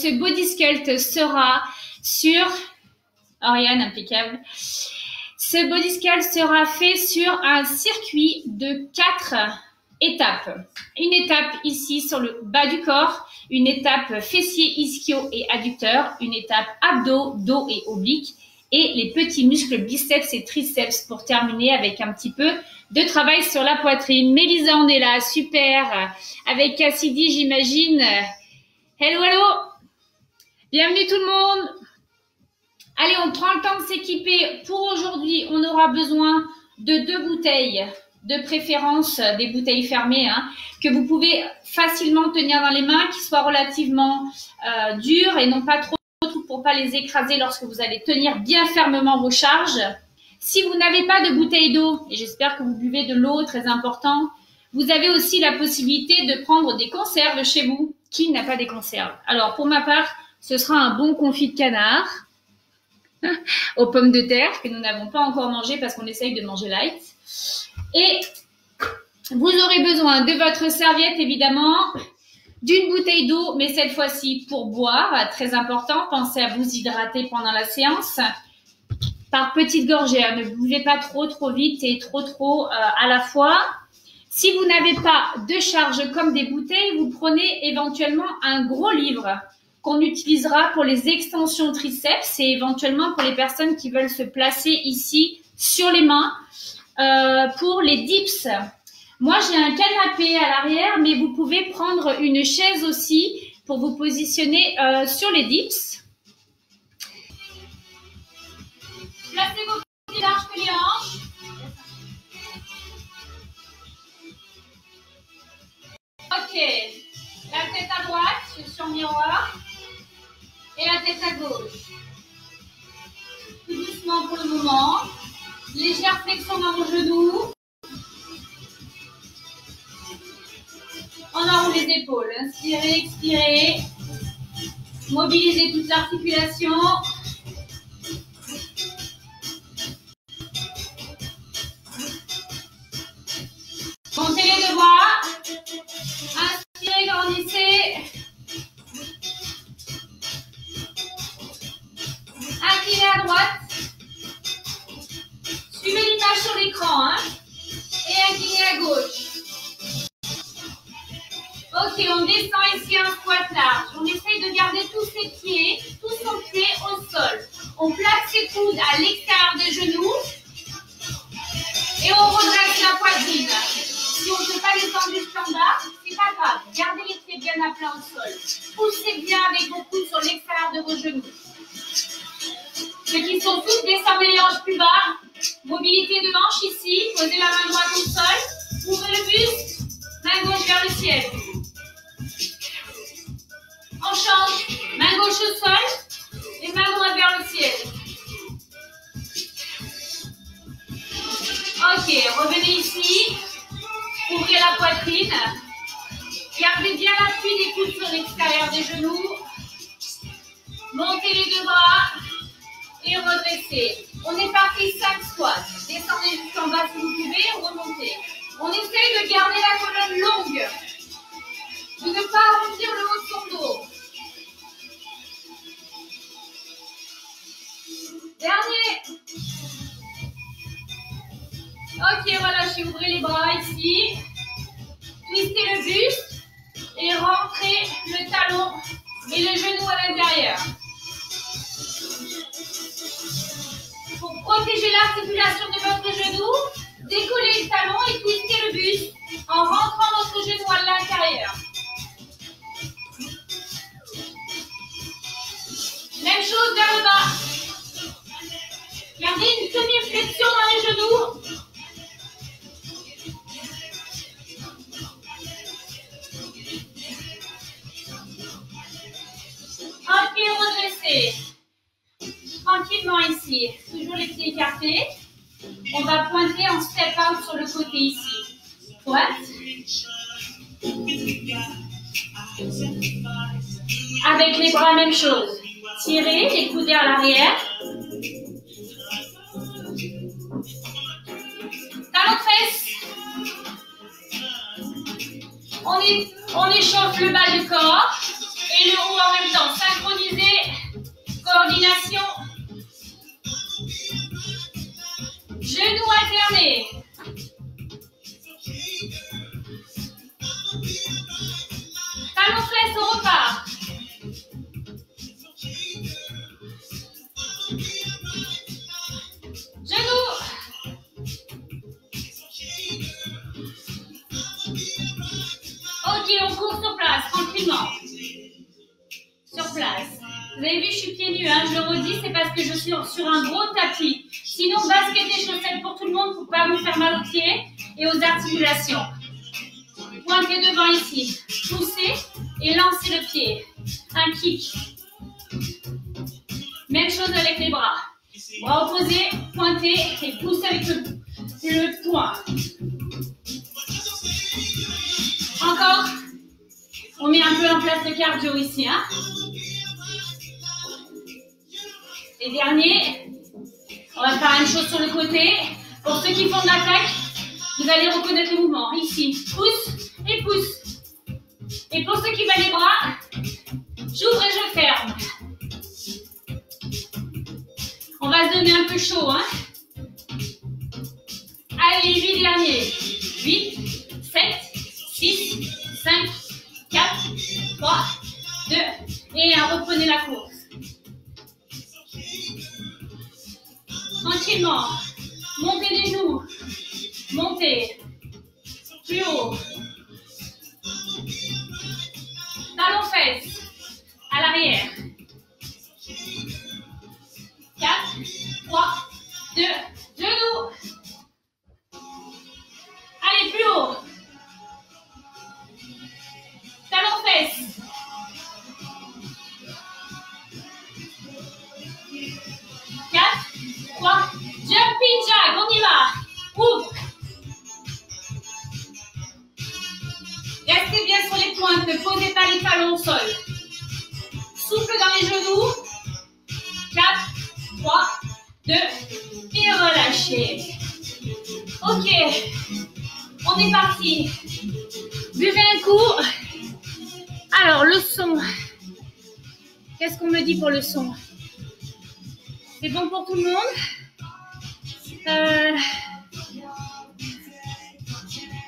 ce body sculpt sera sur... Oriane, impeccable. Ce body sculpt sera fait sur un circuit de 4 étapes. Une étape ici sur le bas du corps, une étape fessier, ischio et adducteur, une étape abdos, dos et oblique, et les petits muscles biceps et triceps pour terminer avec un petit peu de travail sur la poitrine. Mélisa, on est là, super. Avec Cassidy, j'imagine. Hello, hello. Bienvenue tout le monde. Allez, on prend le temps de s'équiper. Pour aujourd'hui, on aura besoin de 2 bouteilles, de préférence des bouteilles fermées, hein, que vous pouvez facilement tenir dans les mains, qui soient relativement dures et non pas trop pour pas les écraser lorsque vous allez tenir bien fermement vos charges. Si vous n'avez pas de bouteille d'eau, et j'espère que vous buvez de l'eau, très important, vous avez aussi la possibilité de prendre des conserves chez vous. Qui n'a pas des conserves? Alors, pour ma part, ce sera un bon confit de canard aux pommes de terre que nous n'avons pas encore mangé parce qu'on essaye de manger light. Et vous aurez besoin de votre serviette, évidemment, d'une bouteille d'eau, mais cette fois-ci pour boire, très important. Pensez à vous hydrater pendant la séance par petites gorgées. Ne buvez pas trop vite et trop à la fois. Si vous n'avez pas de charge comme des bouteilles, vous prenez éventuellement un gros livre qu'on utilisera pour les extensions triceps et éventuellement pour les personnes qui veulent se placer ici sur les mains pour les dips. Moi, j'ai un canapé à l'arrière, mais vous pouvez prendre une chaise aussi pour vous positionner sur les dips. Placez vos pieds larges que les hanches. Ok. La tête à droite sur le miroir et la tête à gauche. Tout doucement pour le moment. Légère flexion dans vos genoux. On enroule les épaules. Inspirez, expirez. Mobilisez toute l'articulation. Montez les deux bras. Inspirez, grandissez. Inclinez à droite. Suivez l'image sur l'écran. Hein, et inclinez à gauche. Ok, on descend ici un squat large. On essaye de garder tous ses pieds, tous son pied au sol. On place ses coudes à l'extérieur des genoux. Et on redresse la poitrine. Si on ne peut pas descendre du standard, c'est pas grave. Gardez les pieds bien à plat au sol. Poussez bien avec vos coudes sur l'extérieur de vos genoux. Ceux qui sont tous, descendez les hanches plus bas. Mobilité de hanche ici. Posez la main droite au sol. Ouvrez le buste. Main gauche vers le ciel. On change. Main gauche au sol. Et main droite vers le ciel. Ok, revenez ici. Ouvrez la poitrine. Gardez bien l'appui des coudes sur l'extérieur des genoux. Montez les deux bras. Et redressez. On est parti 5 squats. Descendez jusqu'en bas si vous pouvez. Remontez. On essaye de garder la colonne longue. De ne pas arrondir le haut de son dos. Dernier. Ok, relâchez. Ouvrez les bras ici. Twistez le buste. Et rentrez le talon et le genou à l'intérieur. Pour protéger l'articulation de votre genou, décollez le talon et twistez le buste en rentrant votre genou à l'intérieur. Même chose vers le bas. Gardez une semi-flexion dans les genoux. Ok, redressez. Tranquillement ici, toujours les pieds écartés. On va pointer en step out sur le côté ici. Droite. Avec les bras, même chose. Tirez les coudes vers l'arrière. Talon fesse. On échauffe le bas du corps et le haut en même temps. 5 on court sur place, tranquillement. Sur place. Vous avez vu, je suis pieds nus, hein, je le redis, c'est parce que je suis sur un gros tapis. Sinon, basket et chaussettes pour tout le monde pour ne pas vous faire mal aux pieds et aux articulations. Pointez devant ici. Poussez et lancez le pied. Un kick. Même chose avec les bras. Bras opposés, pointez et poussez avec le poing. Encore. On met un peu en place le cardio ici. Hein. Et dernier, on va faire la même chose sur le côté. Pour ceux qui font de l'attaque, vous allez reconnaître le mouvement. Ici, pousse et pousse. Et pour ceux qui veulent les bras, j'ouvre et je ferme. On va se donner un peu chaud. Hein. Allez, 8 derniers. 8, 7, 6, 5, 4, 3, 2, et reprenez la course. Tranquillement. Montez les genoux. Montez. Plus haut. Talons fesses. À l'arrière. 4, 3, 2, genoux. Allez, plus haut. Talons fesses. 4, 3, jumping jack, on y va. Ouvre. Restez bien sur les pointes, ne posez pas les talons au sol. Souffle dans les genoux. 4, 3, 2, et relâchez. Ok, on est parti. Buvez un coup. Alors, le son. Qu'est-ce qu'on me dit pour le son? C'est bon pour tout le monde?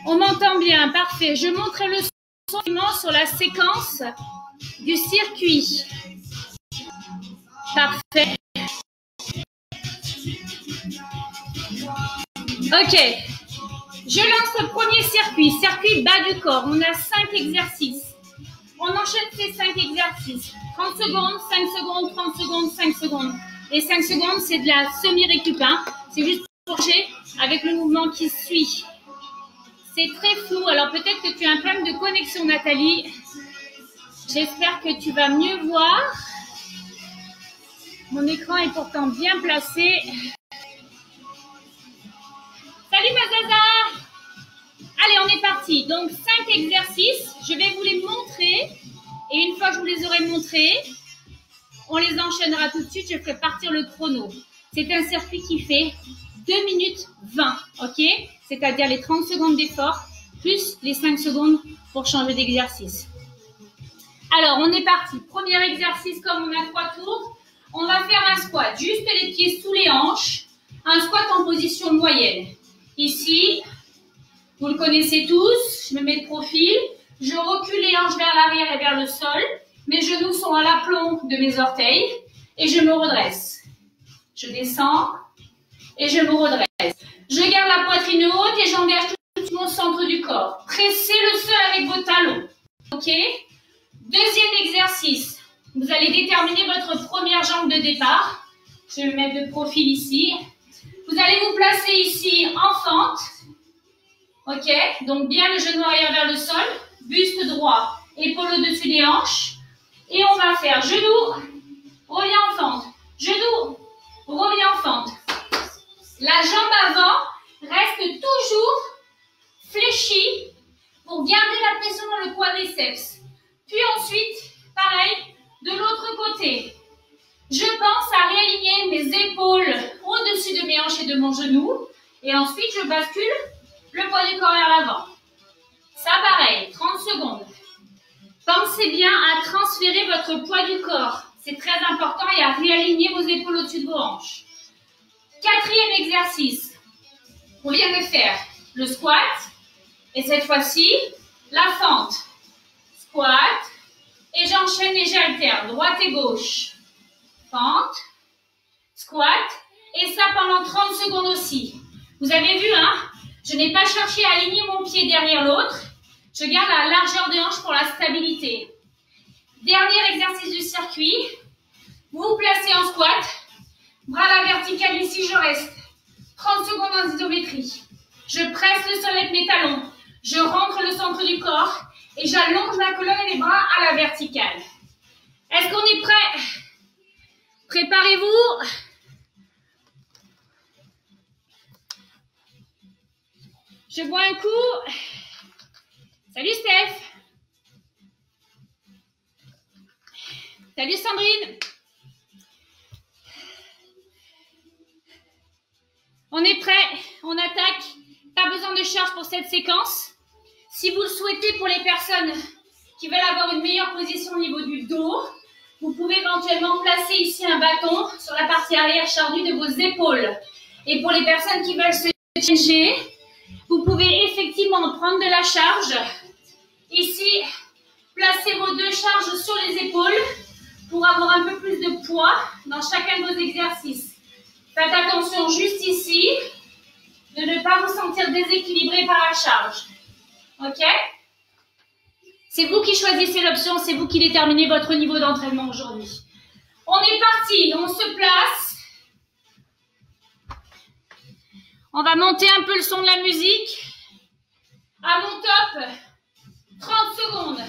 On m'entend bien, parfait. Je montrerai le son sur la séquence du circuit. Parfait. Ok. Je lance le premier circuit, circuit bas du corps. On a 5 exercices. On enchaîne ces 5 exercices. 30 secondes, 5 secondes, 30 secondes, 5 secondes. Les 5 secondes, c'est de la semi-récup. Hein. C'est juste pour toucher avec le mouvement qui suit. C'est très flou. Alors peut-être que tu as un problème de connexion, Nathalie. J'espère que tu vas mieux voir. Mon écran est pourtant bien placé. Salut Mazaza! Allez, on est parti. Donc 5 exercices. Je vais vous les montrer. Et une fois que je vous les aurai montrés, on les enchaînera tout de suite. Je ferai partir le chrono. C'est un circuit qui fait 2 minutes 20. Ok? C'est-à-dire les 30 secondes d'effort plus les 5 secondes pour changer d'exercice. Alors, on est parti. Premier exercice, comme on a 3 tours, on va faire un squat. Juste les pieds sous les hanches. Un squat en position moyenne. Ici, vous le connaissez tous. Je me mets de profil. Je recule les hanches vers l'arrière et vers le sol. Mes genoux sont à l'aplomb de mes orteils. Et je me redresse. Je descends et je me redresse. Je garde la poitrine haute et j'engage tout mon centre du corps. Pressez le sol avec vos talons. Ok? Deuxième exercice. Vous allez déterminer votre première jambe de départ. Je vais me mettre de profil ici. Vous allez vous placer ici en fente. Ok? Donc bien le genou arrière vers le sol. Buste droit. Épaule au-dessus des hanches. Et on va faire genou. Revient en fente. Genou. Revient en fente. La jambe avant reste toujours fléchie pour garder la pression dans le quadriceps. Puis ensuite, pareil, de l'autre côté. Je pense à réaligner mes épaules au-dessus de mes hanches et de mon genou. Et ensuite, je bascule le poids du corps vers l'avant. Ça, pareil, 30 secondes. Pensez bien à transférer votre poids du corps. C'est très important et à réaligner vos épaules au-dessus de vos hanches. Quatrième exercice. On vient de faire le squat. Et cette fois-ci, la fente. Squat. Et j'enchaîne et j'alterne. Droite et gauche. Fente. Squat. Et ça pendant 30 secondes aussi. Vous avez vu, hein? Je n'ai pas cherché à aligner mon pied derrière l'autre. Je garde la largeur de hanche pour la stabilité. Dernier exercice du circuit. Vous vous placez en squat. Bras à la verticale ici, je reste. 30 secondes en isométrie. Je presse le sol avec mes talons. Je rentre le centre du corps et j'allonge la colonne et les bras à la verticale. Est-ce qu'on est prêt? Préparez-vous. Je bois un coup. Salut Steph. Salut Sandrine. On est prêt, on attaque. Pas besoin de charge pour cette séquence. Si vous le souhaitez, pour les personnes qui veulent avoir une meilleure position au niveau du dos, vous pouvez éventuellement placer ici un bâton sur la partie arrière charnue de vos épaules. Et pour les personnes qui veulent se changer, vous pouvez effectivement prendre de la charge. Ici, placez vos deux charges sur les épaules pour avoir un peu plus de poids dans chacun de vos exercices. Faites attention juste ici de ne pas vous sentir déséquilibré par la charge. Ok? C'est vous qui choisissez l'option, c'est vous qui déterminez votre niveau d'entraînement aujourd'hui. On est parti, on se place. On va monter un peu le son de la musique. À mon top, 30 secondes.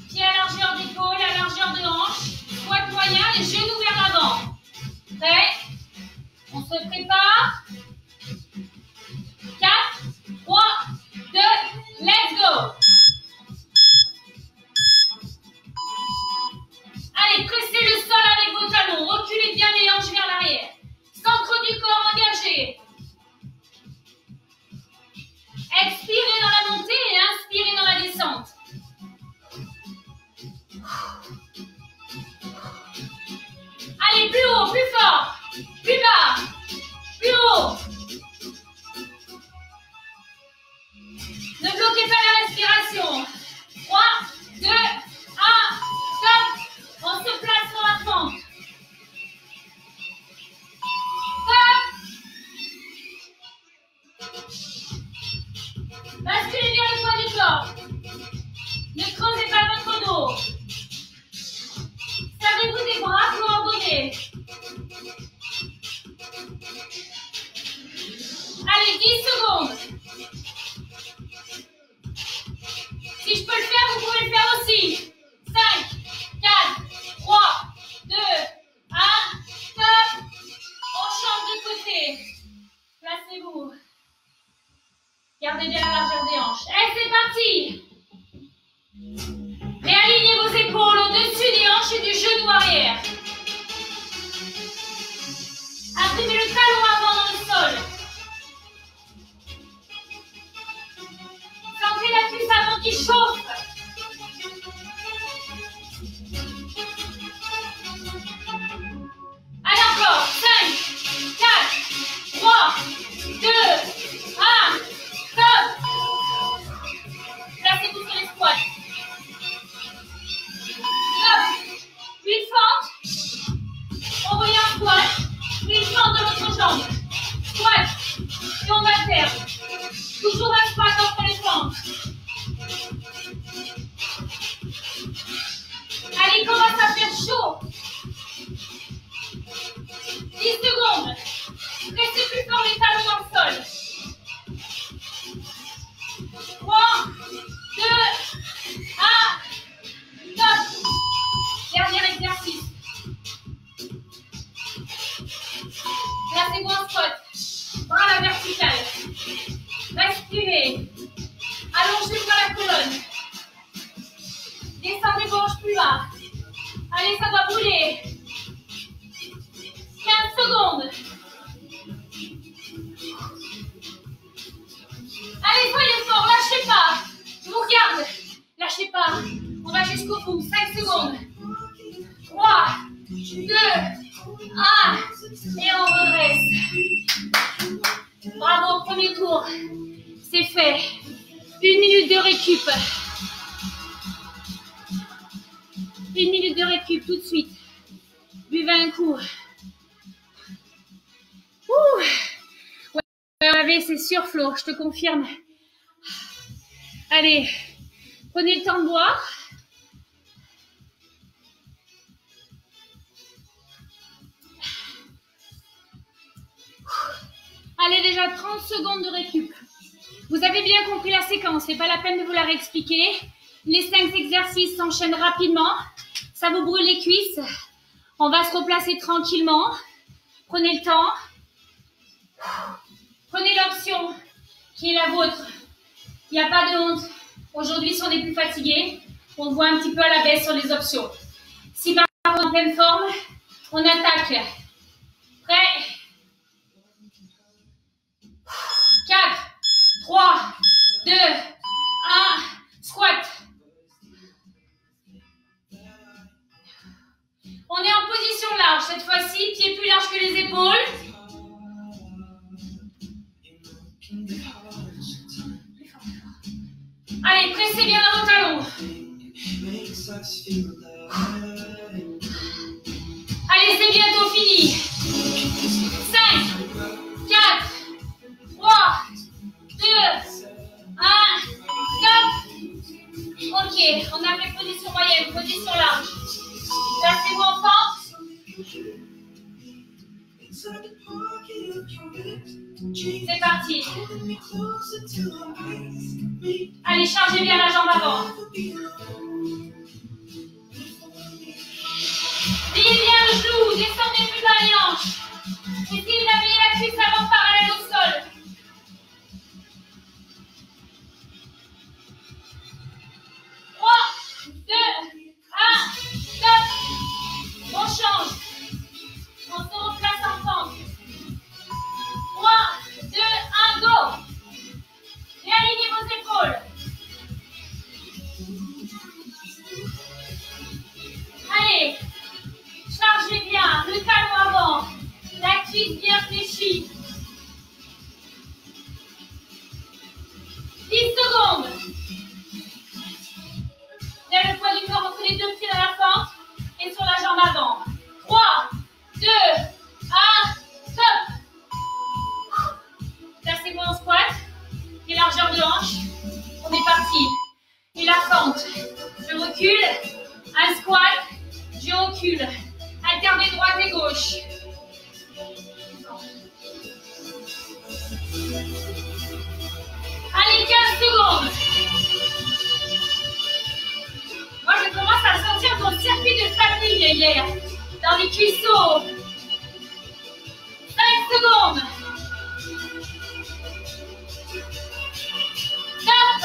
Pied à largeur d'épaule, à largeur de hanche. Squat moyen, les genoux vers l'avant. Prêt? On se prépare. 4, 3, 2, let's go! Allez, pressez le sol avec vos talons. Reculez bien les hanches vers l'arrière. Centre du corps engagé. Expirez dans la montée et inspirez dans la descente. Allez, plus haut, plus fort. Plus bas. Plus haut. Ne bloquez pas la respiration. 3, 2, 1, stop. On se place sur la fente. Stop. Basculez bien le poids du corps. Ne creusez pas votre dos. Servez-vous des bras coordonnés. Allez, 10 secondes. Si je peux le faire, vous pouvez le faire aussi. 5, 4, 3, 2, 1, stop. On change de côté. Placez-vous. Gardez bien la largeur des hanches. Allez, c'est parti. Réalignez vos épaules au-dessus des hanches et du genou arrière. Imprimez le talon avant dans le sol. Sentez la cuisse avant qui chauffe. Allez encore. 5, 4, 3, 2, 1. Stop. Placez-vous sur les squats. Stop. Une fente. Envoyez un squat. Une fente de l'autre jambe. Squat. Et on alterne. Toujours un squat entre les fentes. Allez, il commence à faire chaud. 10 secondes. Restez plus fort les talons dans le sol. 3, 2, 1. Stop. Dernier exercice. Placez-vous en squat. Bras à la verticale. Respirez. Allongez-vous la colonne. Descendez vos hanches plus bas. Allez, ça va brûler. 15 secondes. Allez, soyez fort, lâchez pas. Je vous regarde. Lâchez pas. On va jusqu'au bout. 5 secondes. 3, 2, 1. Et on redresse. Bravo, premier tour. C'est fait. 1 minute de récup. 1 minute de récup tout de suite. Buvez un coup. Ouh. Ouais, c'est sûr, Flo, je te confirme. Allez, Prenez le temps de boire. Allez, déjà 30 secondes de récup. Vous avez bien compris la séquence, c'est pas la peine de vous la réexpliquer. Les 5 exercices s'enchaînent rapidement. Ça vous brûle les cuisses. On va se replacer tranquillement. Prenez le temps. Prenez l'option qui est la vôtre. Il n'y a pas de honte. Aujourd'hui, si on est plus fatigué, on voit un petit peu à la baisse sur les options. Si par contre on est en pleine forme, on attaque. Prêt? 4, 3, 2, 1, squat. On est en position large cette fois-ci, pieds plus larges que les épaules. Allez, pressez bien dans vos talons. Allez, c'est bientôt fini. 5, 4, 3, 2, 1, stop. Ok, on a fait position moyenne, position large. Placez-vous en fente. C'est parti. Allez, chargez bien la jambe avant. Pliez bien le genou, descendez plus bas les hanches. Essayez d'amener la cuisse avant parallèle au sol. Trois, deux, un, stop. On change. On se replace en fente. 3, 2, 1, go. Réalignez vos épaules. Allez, chargez bien le talon avant, la cuisse bien fléchie. 10 secondes. Lève le poids du corps entre les deux pieds dans la fente et sur la jambe avant. 3, 2, 1, stop. Placez-vous en squat et largeur de hanche. On est parti. Et la fente. Je recule. Un squat. Je recule. Alternez droite et gauche. Allez, 15 secondes. Moi, je commence à sentir mon circuit de famille hier. Dans les cuisseaux. 5 secondes. Stop.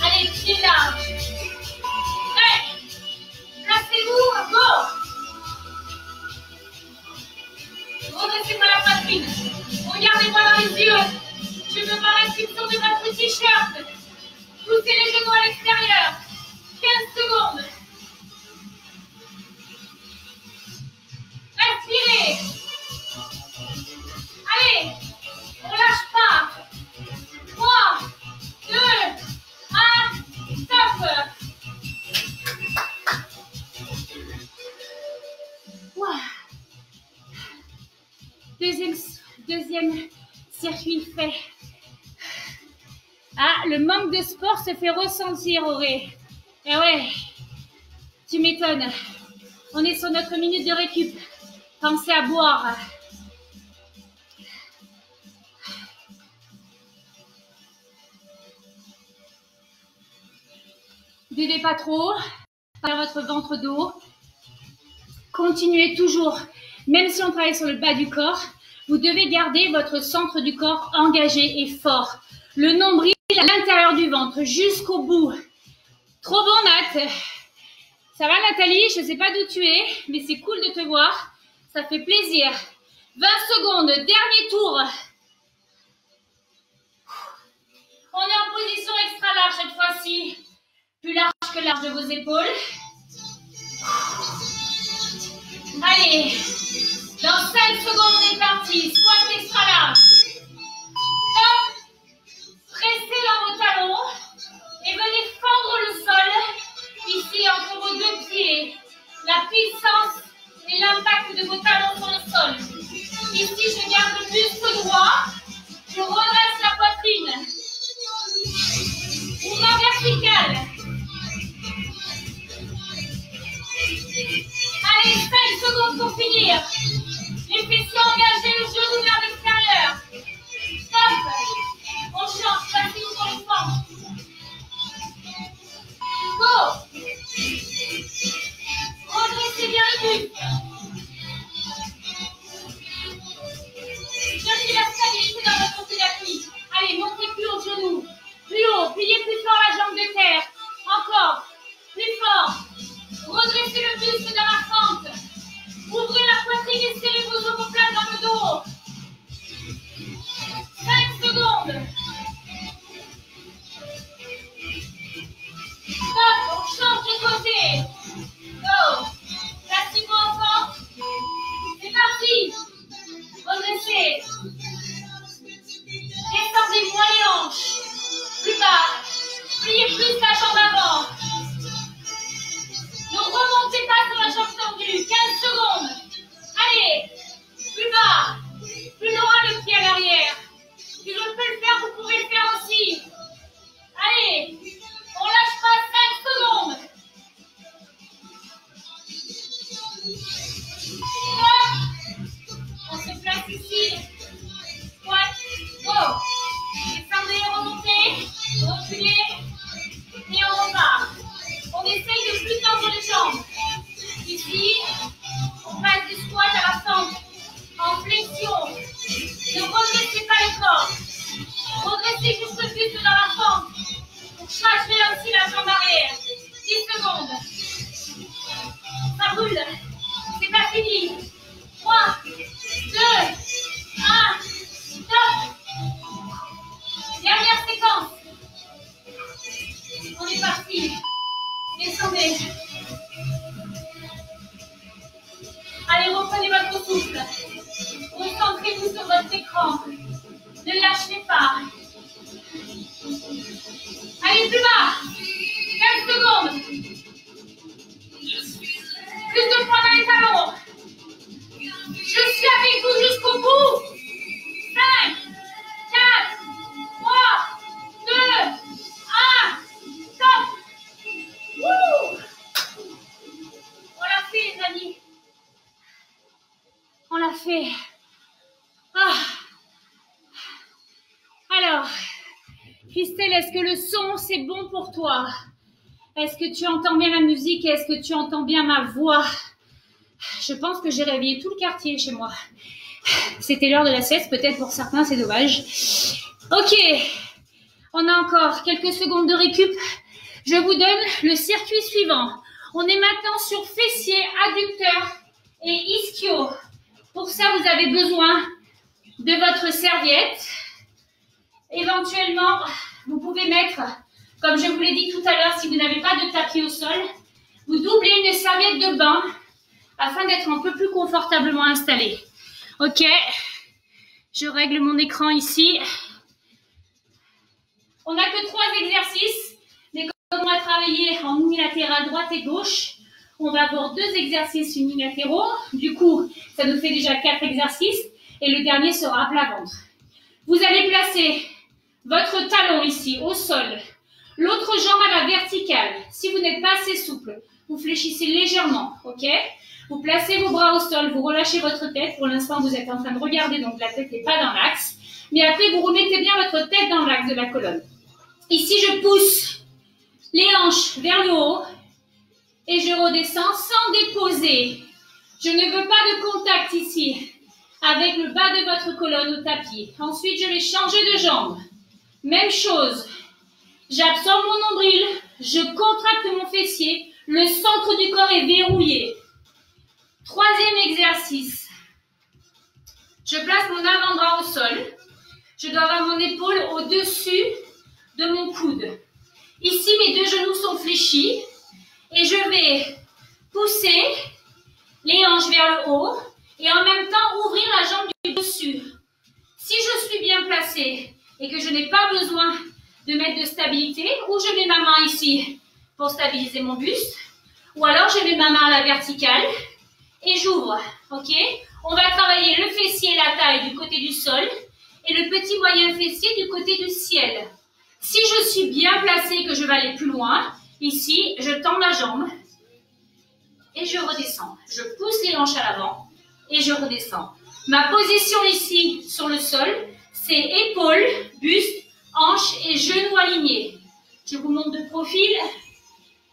Allez, pieds larges. Prêt. Placez-vous, go. Redressez-moi la poitrine. Regardez-moi dans les yeux. Je veux voir l'inscription de votre t-shirt. Poussez les genoux à l'extérieur. 15 secondes. Respirez. Allez. On lâche pas. 3, 2, 1, stop. Wow. Deuxième circuit fait. Ah, le manque de sport se fait ressentir, Auré. Eh ouais, tu m'étonnes. On est sur notre minute de récup. Pensez à boire. Buvez pas trop, par votre ventre d'eau. Continuez toujours, même si on travaille sur le bas du corps, vous devez garder votre centre du corps engagé et fort. Le nombril à l'intérieur du ventre, jusqu'au bout. Trop bon, Nat. Ça va, Nathalie? Je ne sais pas d'où tu es, mais c'est cool de te voir. Ça fait plaisir. 20 secondes, dernier tour. On est en position extra large cette fois-ci. Plus large que large de vos épaules. Allez, dans 5 secondes, on est parti. Squat extra large. Stop. Pressez dans vos talons et venez fendre le sol, ici entre vos deux pieds. La puissance et l'impact de vos talons sur le sol. Ici, je garde le buste droit. Je redresse la poitrine. secondes. Stop, on change de côté. Go. Plastique enfant. C'est parti. Redressez. Descendez moins les hanches. Plus bas. Pliez plus la jambe avant. Ne remontez pas sur la jambe tendue. 15 secondes. Allez. Plus bas. Plus loin le pied à l'arrière. Si je peux le faire, vous pouvez le faire aussi. Allez. On lâche pas 5 secondes. Stop. On se place ici. Squat. Go. Descendez, remontez. Reculez. Et on repart. On essaye de plus tendre les jambes. Ici, on passe du squat à la fente. En flexion. Ne redressez pas le corps. Redressez jusqu'au buste dans la fente. Pour changer aussi la jambe arrière. 10 secondes. Ça roule. C'est pas fini. 3, 2, 1. Stop. Dernière séquence. On est parti. Descendez. Allez, reprenez votre souffle. Concentrez-vous sur votre écran. Ne lâchez pas. Allez, plus bas. 15 secondes. Plus de poids dans les talons. Je suis avec vous jusqu'au bout. 5, 4, 3, 2, 1. Stop. Wouh. On l'a fait, les amis. On l'a fait. Ah. Alors, Christelle, est-ce que le son, c'est bon pour toi? Est-ce que tu entends bien la musique? Est-ce que tu entends bien ma voix? Je pense que j'ai réveillé tout le quartier chez moi. C'était l'heure de la sieste, peut-être pour certains, c'est dommage. Ok, on a encore quelques secondes de récup. Je vous donne le circuit suivant. On est maintenant sur fessier, adducteur et ischio. Pour ça, vous avez besoin de votre serviette. Éventuellement, vous pouvez mettre, comme je vous l'ai dit tout à l'heure, si vous n'avez pas de tapis au sol, vous doublez une serviette de bain afin d'être un peu plus confortablement installé. Ok, je règle mon écran ici. On n'a que 3 exercices, mais comme on va travailler en unilatéral droite et gauche, on va avoir 2 exercices unilatéraux. Du coup, ça nous fait déjà 4 exercices et le dernier sera à plat ventre. Vous allez placer votre talon ici au sol, l'autre jambe à la verticale. Si vous n'êtes pas assez souple, vous fléchissez légèrement, ok? Vous placez vos bras au sol, vous relâchez votre tête. Pour l'instant, vous êtes en train de regarder, donc la tête n'est pas dans l'axe. Mais après, vous remettez bien votre tête dans l'axe de la colonne. Ici, je pousse les hanches vers le haut et je redescends sans déposer. Je ne veux pas de contact ici avec le bas de votre colonne au tapis. Ensuite, je vais changer de jambe. Même chose. J'absorbe mon nombril, je contracte mon fessier, le centre du corps est verrouillé. 3e exercice. Je place mon avant-bras au sol. Je dois avoir mon épaule au-dessus de mon coude. Ici, mes 2 genoux sont fléchis et je vais pousser les hanches vers le haut et en même temps ouvrir la jambe du dessus. Si je suis bien placée et que je n'ai pas besoin de mettre de stabilité, ou je mets ma main ici pour stabiliser mon buste, ou alors je mets ma main à la verticale et j'ouvre, ok? On va travailler le fessier et la taille du côté du sol et le petit moyen fessier du côté du ciel. Si je suis bien placée et que je vais aller plus loin, ici, je tends la jambe et je redescends. Je pousse les hanches à l'avant et je redescends. Ma position ici sur le sol, c'est épaules, buste, hanches et genoux alignés. Je vous montre de profil.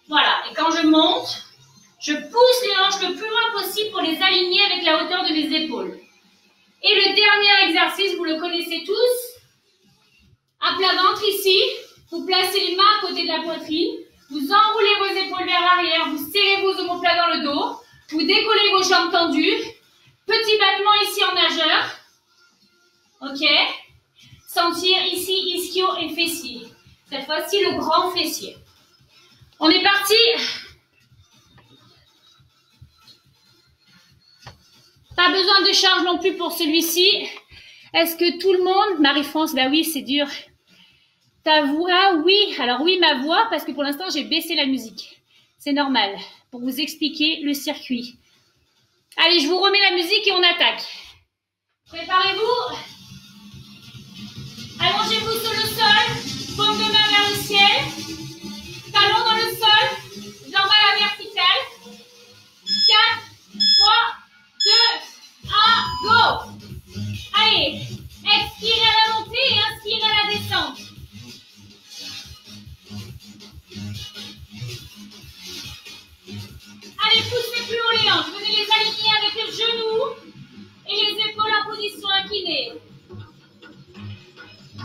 Voilà, et quand je monte, je pousse les hanches le plus loin possible pour les aligner avec la hauteur de mes épaules. Et le dernier exercice, vous le connaissez tous. À plat ventre ici, vous placez les mains à côté de la poitrine, vous enroulez vos épaules vers l'arrière, vous serrez vos omoplates dans le dos, vous décollez vos jambes tendues. Petit battement ici en nageur. Ok. sentir ici, ischio et fessier. Cette fois-ci, le grand fessier. On est parti. Pas besoin de charge non plus pour celui-ci. Est-ce que tout le monde... Marie-France, bah oui, c'est dur. Ta voix, oui. Alors oui, ma voix, parce que pour l'instant, j'ai baissé la musique. C'est normal, pour vous expliquer le circuit. Allez, je vous remets la musique et on attaque. Préparez-vous. Allongez-vous sur le sol, paume de main vers le ciel. Talon dans le sol, jambes à la verticale. 4, 3, 2, 1, go. Allez, expirez à la montée et inspirez à la descente. Allez, poussez plus haut les hanches. Venez les aligner avec les genoux et les épaules en position inclinée.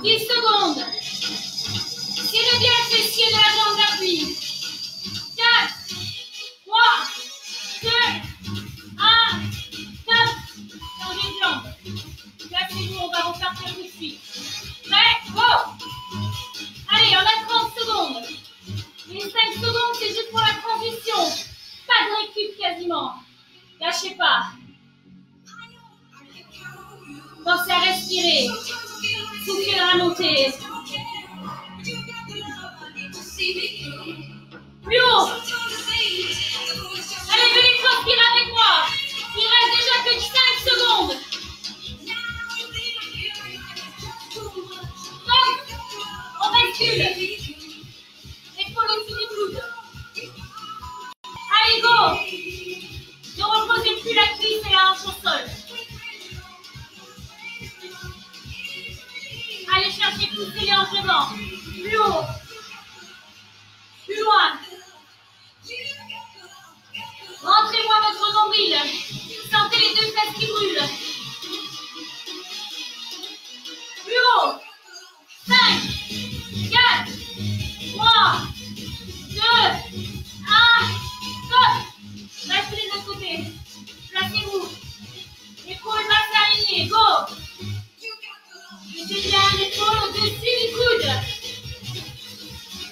10 secondes. Tirez bien le fessier de la jambe d'appui. 4, 3, 2, 1, stop. Changez de jambe. Placez-vous, on va repartir tout de suite. Prêt? Go! Allez, on a 30 secondes. Les 5 secondes, c'est juste pour la transition. Pas de récup quasiment. Lâchez pas. Pensez à respirer. Soufflez dans la montée. Plus haut. Allez, venez transpirer avec moi. Il reste déjà que 5 secondes. Donc, on bascule. Épaule au-dessus du coude. Allez, go. Ne reposez plus la cuisse et la hanche au sol. Allez chercher, pousser les hanches devant. Plus haut. Plus loin. Rentrez-moi votre nombril. Sentez les 2 fesses qui brûlent. Plus haut. 5, 4, 3, 2, 1. Stop. Restez de l'autre côté. Placez-vous. Épaule basse alignée. Go. Mettez bien l'épaule au-dessus du coude.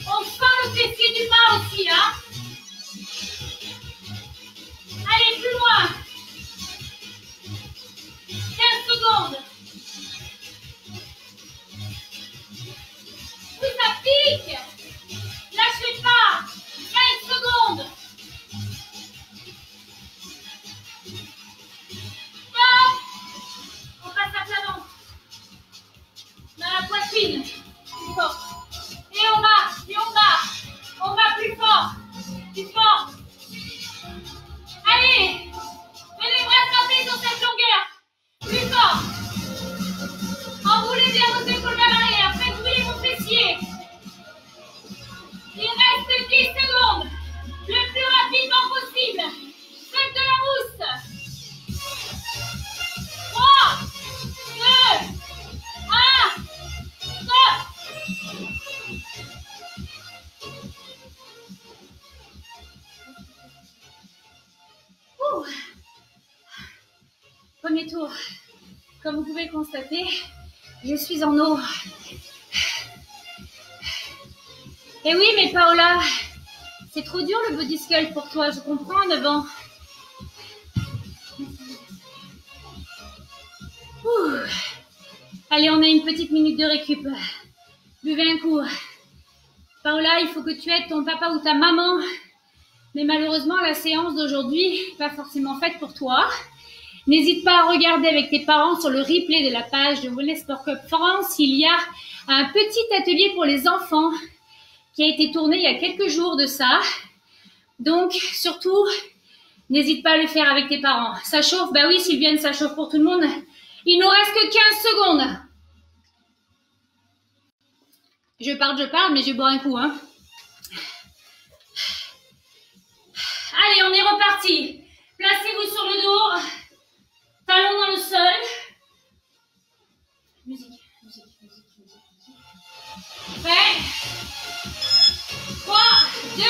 On sent le fessier du bas aussi, hein. Allez, plus loin. 15 secondes. Oui, ça pique. Lâchez pas. 5 secondes. Stop. On passe à plat ventre. Dans la poitrine. Plus fort. Et on va. Et on va. On va plus fort. Plus fort. Allez. Venez rattraper sur cette longueur. Plus fort. Enroulez bien vos épaules vers l'arrière. Faites brûler vos fessiers. Il reste 10 secondes. Le plus rapidement possible. Faites de la mousse. 3, 2, 1. Stop. Ouh. Premier tour. Comme vous pouvez constater, je suis en eau. Et oui, mais Paola, c'est trop dur le body sculpt pour toi, je comprends, 9 ans. Ouh. Allez, on a une petite minute de récup. Buvez un coup. Paola, il faut que tu aides ton papa ou ta maman. Mais malheureusement, la séance d'aujourd'hui n'est pas forcément faite pour toi. N'hésite pas à regarder avec tes parents sur le replay de la page de Wellness Sport Club France. Il y a un petit atelier pour les enfants qui a été tourné il y a quelques jours de ça. Donc, surtout, n'hésite pas à le faire avec tes parents. Ça chauffe? Bah oui, Sylviane, ça chauffe pour tout le monde. Il nous reste que 15 secondes. Je parle, mais je bois un coup, hein. Allez, on est reparti. Placez-vous sur le dos. Talons dans le sol. Musique. Prêt? 3, 2, 1,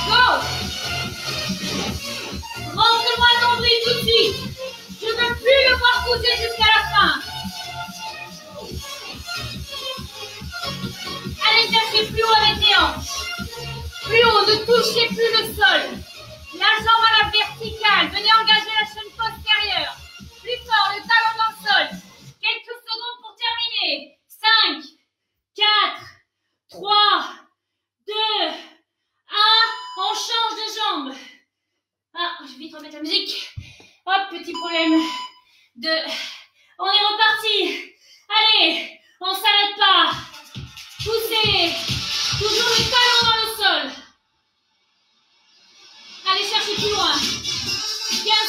go! Rentre-moi le nombril tout de suite. Je ne veux plus le voir pousser jusqu'à la fin. ne touchez plus le sol. La jambe à la verticale. Venez engager la chaîne postérieure. Plus fort, le talon dans le sol. Quelques secondes pour terminer. 5, 4, 3, 2, 1. On change de jambe. Ah, je vais vite remettre la musique. Hop, petit problème de... On est reparti. Allez, on s'arrête pas. Poussez. Toujours le talon dans le sol. Allez chercher plus loin. 15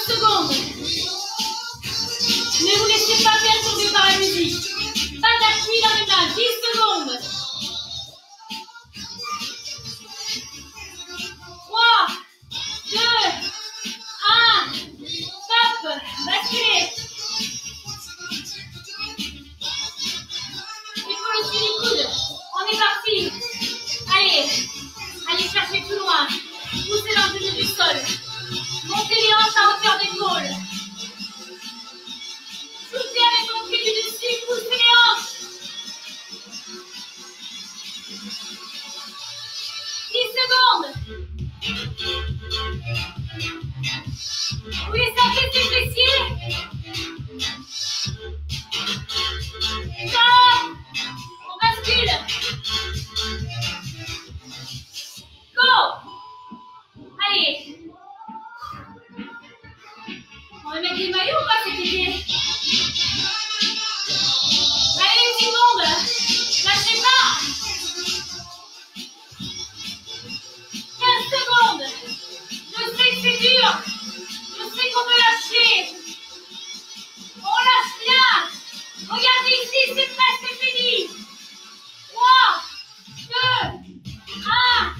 secondes. Ne vous laissez pas perturber par la musique. Pas d'appui dans les mains. 10 secondes. 3, 2, 1. Stop. Basculez. Épaule au-dessus du coude. On est parti. Allez. Allez chercher plus loin. Poussez dans le genou du sol. Montez les hanches à hauteur d'épaule. Soutenez avec mon pied du dessus. Poussez les hanches. 10 secondes. Vous les sentez ces fessiers? Stop. On bascule. Go. Allez. On va mettre des maillots ou pas cet été? Allez tout le monde. Lâchez pas. 15 secondes. Je sais que c'est dur. Je sais qu'on peut lâcher. On lâche bien. Regardez ici, c'est presque fini. 3, 2, 1.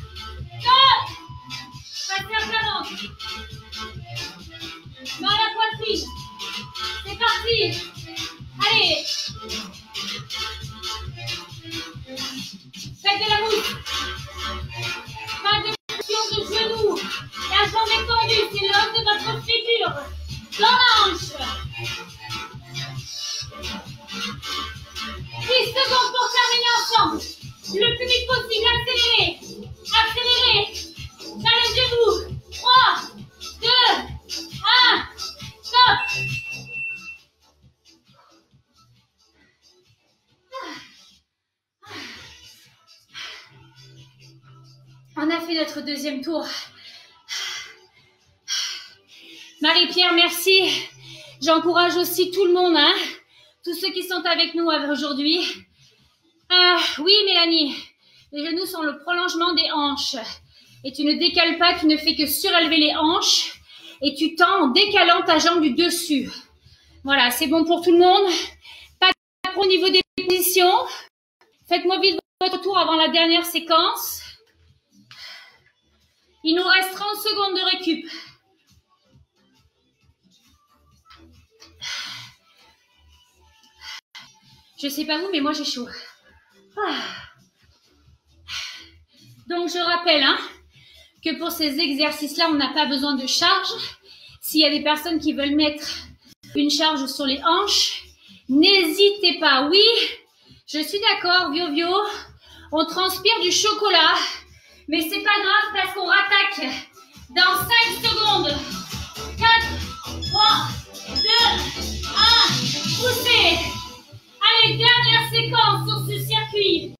Stop. Passez à plat. Dans la poitrine. C'est parti. Allez. Faites de la mousse. Pas de flexion de genoux. La jambe est tendue. C'est l'os de votre figure. Dans la hanche. 10 secondes pour terminer ensemble. Le plus vite possible. Accélérez. Accélérez. Challengez-vous. 3, 2, 1. Stop. On a fait notre deuxième tour. Marie-Pierre, merci. J'encourage aussi tout le monde, hein, tous ceux qui sont avec nous aujourd'hui. Oui, Mélanie, les genoux sont le prolongement des hanches. Et tu ne décales pas, tu ne fais que surélever les hanches. Et tu tends en décalant ta jambe du dessus. Voilà, c'est bon pour tout le monde. Pas de au niveau des positions. Faites-moi vite votre tour avant la dernière séquence. Il nous reste 30 secondes de récup. Je sais pas vous, mais moi j'ai chaud. Donc je rappelle que pour ces exercices-là, on n'a pas besoin de charge. S'il y a des personnes qui veulent mettre une charge sur les hanches, n'hésitez pas. Oui, je suis d'accord, Vio. On transpire du chocolat, mais c'est pas grave parce qu'on rattaque dans 5 secondes. 4, 3, 2, 1, poussez. Allez, dernière séquence sur ce circuit.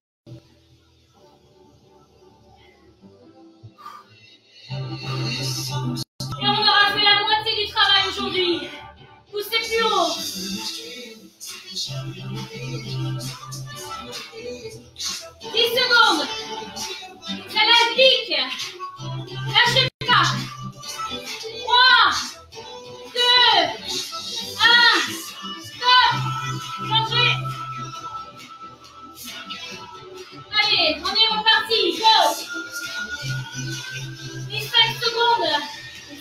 Et on aura fait la moitié du travail aujourd'hui. Poussez plus haut. 10 secondes. C'est la clique. Lâchez pas. 3, 2, 1. Stop. Changez. Allez, on est reparti. Go. Les 5 secondes.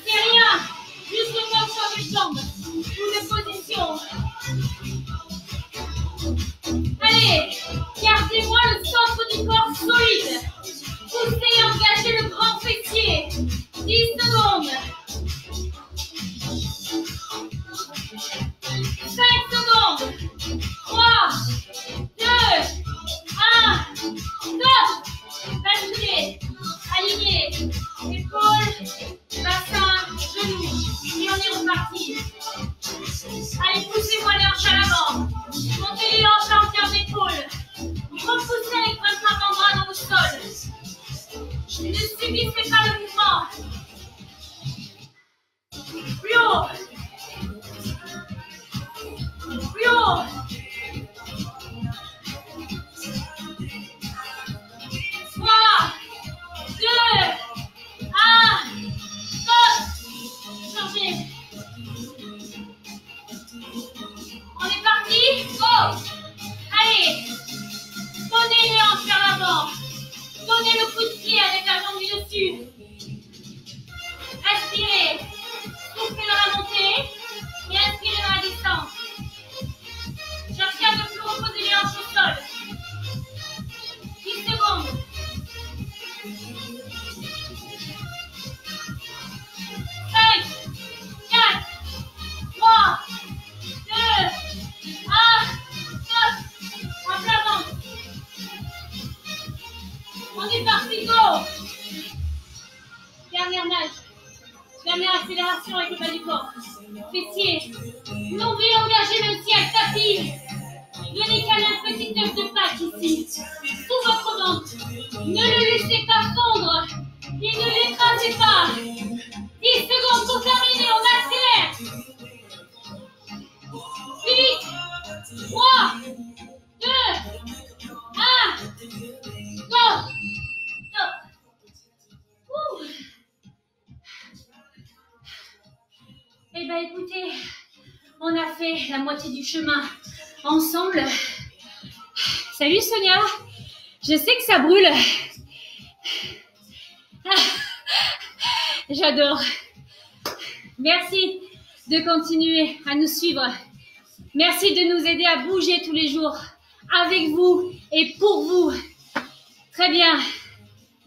C'est rien. Juste le temps de changer de jambe. Ou de position. Allez, gardez-moi le centre du corps solide. Poussez et engagez le grand fessier. Prenez le coup de pied avec la jambe du dessus. Inspirez. Soufflez dans la montée. Et inspirez dans la descente. Cherchez à ne plus reposer les hanches au sol. 10 secondes. 5, 4, 3, 2, 1, stop. À plat ventre. On est parti, go. Dernière nage. Dernière accélération avec le bas du corps. Fessiers. Nombril engagé même si elle tapis. Venez caler un petit œuf de Pâques ici. Sous votre ventre. Ne le laissez pas fondre. Et ne l'écrasez pas. 10 secondes pour terminer. On accélère. 8, 3, 2, 1. Go. Stop. Ouh. Eh bien, écoutez, on a fait la moitié du chemin ensemble. Salut Sonia, je sais que ça brûle. Ah, j'adore. Merci de continuer à nous suivre. Merci de nous aider à bouger tous les jours avec vous et pour vous. Très bien.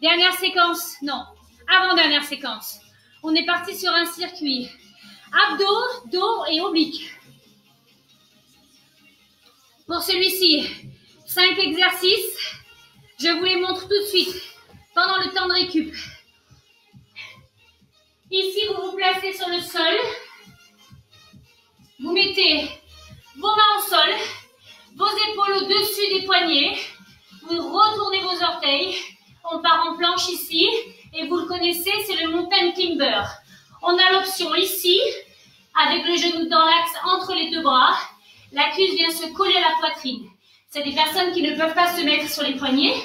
Dernière séquence, non, avant-dernière séquence. On est parti sur un circuit. Abdos, dos et obliques. Pour celui-ci, 5 exercices. Je vous les montre tout de suite pendant le temps de récup. Ici, vous vous placez sur le sol. Vous mettez vos mains au sol, vos épaules au-dessus des poignets. Vous retournez vos orteils. On part en planche ici. Et vous le connaissez, c'est le mountain climber. On a l'option ici, avec le genou dans l'axe entre les deux bras. La cuisse vient se coller à la poitrine. C'est des personnes qui ne peuvent pas se mettre sur les poignets.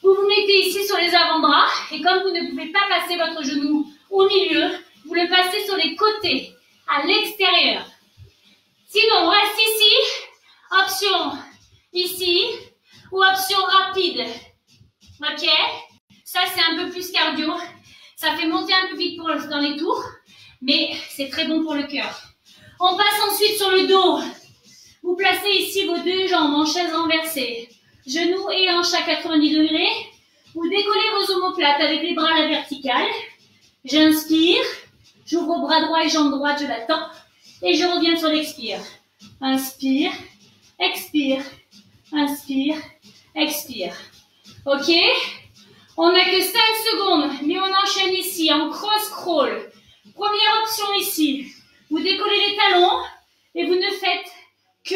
Vous vous mettez ici sur les avant-bras. Et comme vous ne pouvez pas passer votre genou au milieu, vous le passez sur les côtés, à l'extérieur. Sinon, on reste ici. Option ici ou option rapide. Ok? Ça, c'est un peu plus cardio. Ça fait monter un peu vite dans les tours, mais c'est très bon pour le cœur. On passe ensuite sur le dos. Vous placez ici vos deux jambes en chaise renversée. Genoux et hanches à 90 degrés. Vous décollez vos omoplates avec les bras à la verticale. J'inspire. J'ouvre bras droit et jambe droite, je l'attends. Et je reviens sur l'expire. Inspire, expire, inspire, expire. Ok? On n'a que 5 secondes, mais on enchaîne ici en cross crawl. Première option ici. Vous décollez les talons et vous ne faites que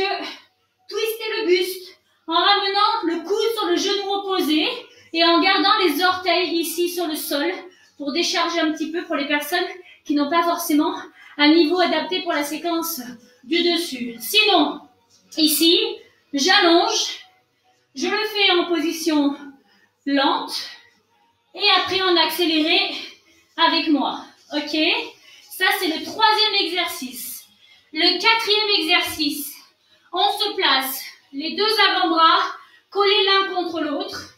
twister le buste en ramenant le coude sur le genou opposé et en gardant les orteils ici sur le sol pour décharger un petit peu pour les personnes qui n'ont pas forcément un niveau adapté pour la séquence du dessus. Sinon, ici, j'allonge, je le fais en position lente et après en accéléré avec moi. Ok? Ça, c'est le 3e exercice. Le 4e exercice, on se place les deux avant-bras collés l'un contre l'autre.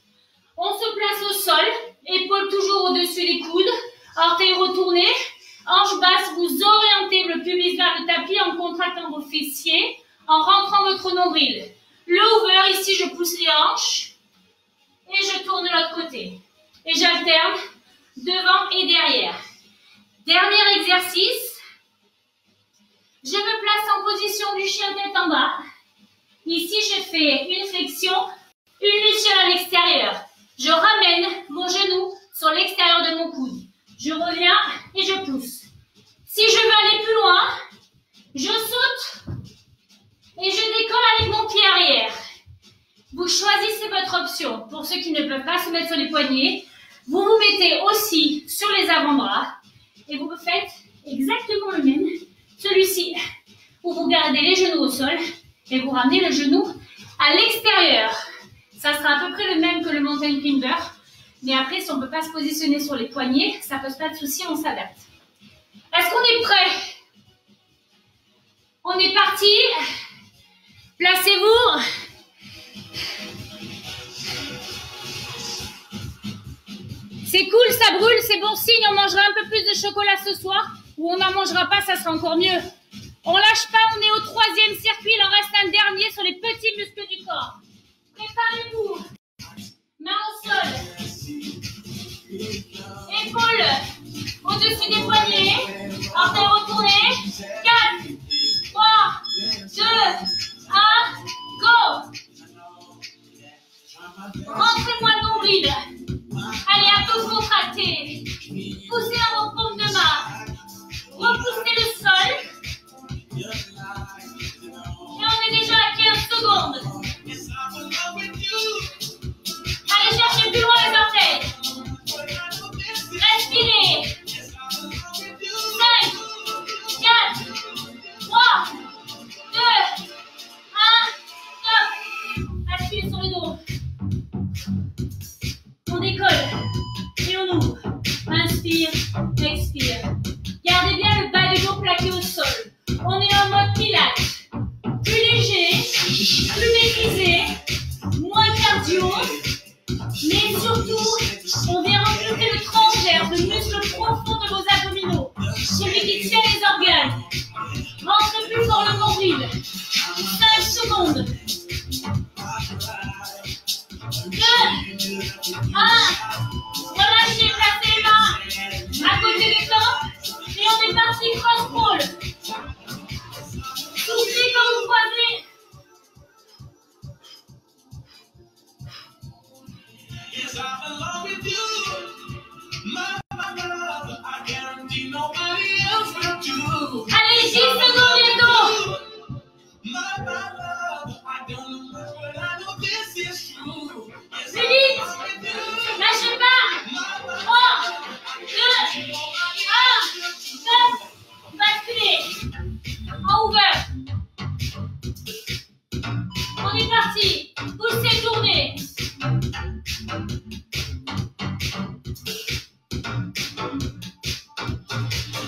On se place au sol, épaules toujours au-dessus des coudes, orteils retournés, hanches basses, vous orientez le pubis vers le tapis en contractant vos fessiers, en rentrant votre nombril. Le hoover, ici je pousse les hanches et je tourne de l'autre côté. Et j'alterne devant et derrière. Dernier exercice, je me place en position du chien tête en bas. Ici, je fais une flexion, une luciole à l'extérieur. Je ramène mon genou sur l'extérieur de mon coude. Je reviens et je pousse. Si je veux aller plus loin, je saute et je décolle avec mon pied arrière. Vous choisissez votre option. Pour ceux qui ne peuvent pas se mettre sur les poignets, vous vous mettez aussi sur les avant-bras et vous faites exactement le même, celui-ci, où vous gardez les genoux au sol et vous ramenez le genou à l'extérieur. Ça sera à peu près le même que le mountain climber, mais après, si on ne peut pas se positionner sur les poignets, ça ne pose pas de souci, on s'adapte. Est-ce qu'on est prêt? On est parti. Placez-vous. C'est cool, ça brûle, c'est bon signe. On mangera un peu plus de chocolat ce soir. Ou on n'en mangera pas, ça sera encore mieux. On lâche pas, on est au 3e circuit. Il en reste un dernier sur les petits muscles du corps. Préparez-vous. Main au sol. Épaules au-dessus des poignets. Orteils retournés. 4, 3, 2, 1, go. Rentrez-moi le nombril. Allez, un peu contracté. Poussez dans vos paumes de main. Repoussez le sol. Et on est déjà à 15 secondes. Allez, cherchez plus loin les orteils. Respirez. 5, 4, 3, 2, 1, stop. Appuyez sur le dos. On décolle. Et on ouvre. Inspire, expire. Gardez bien le bas du dos plaqué au sol. On est en mode pilates. Plus léger, plus maîtrisé, moins cardio. Mais surtout, on vient recruter le transverse, le muscle profond de vos abdominaux. Celui qui tient les organes. Rentrez plus fort le nombril. 5 secondes. 2, 1. Relâchez, placez les mains à côté des tempes. Et on est parti cross roll. Soufflez quand vous croisez. Allez, 10 secondes bientôt. Plus vite. Lâchez pas. 3, 2, 1. Stop. Basculez. En over. On est parti. Poussez, tournez.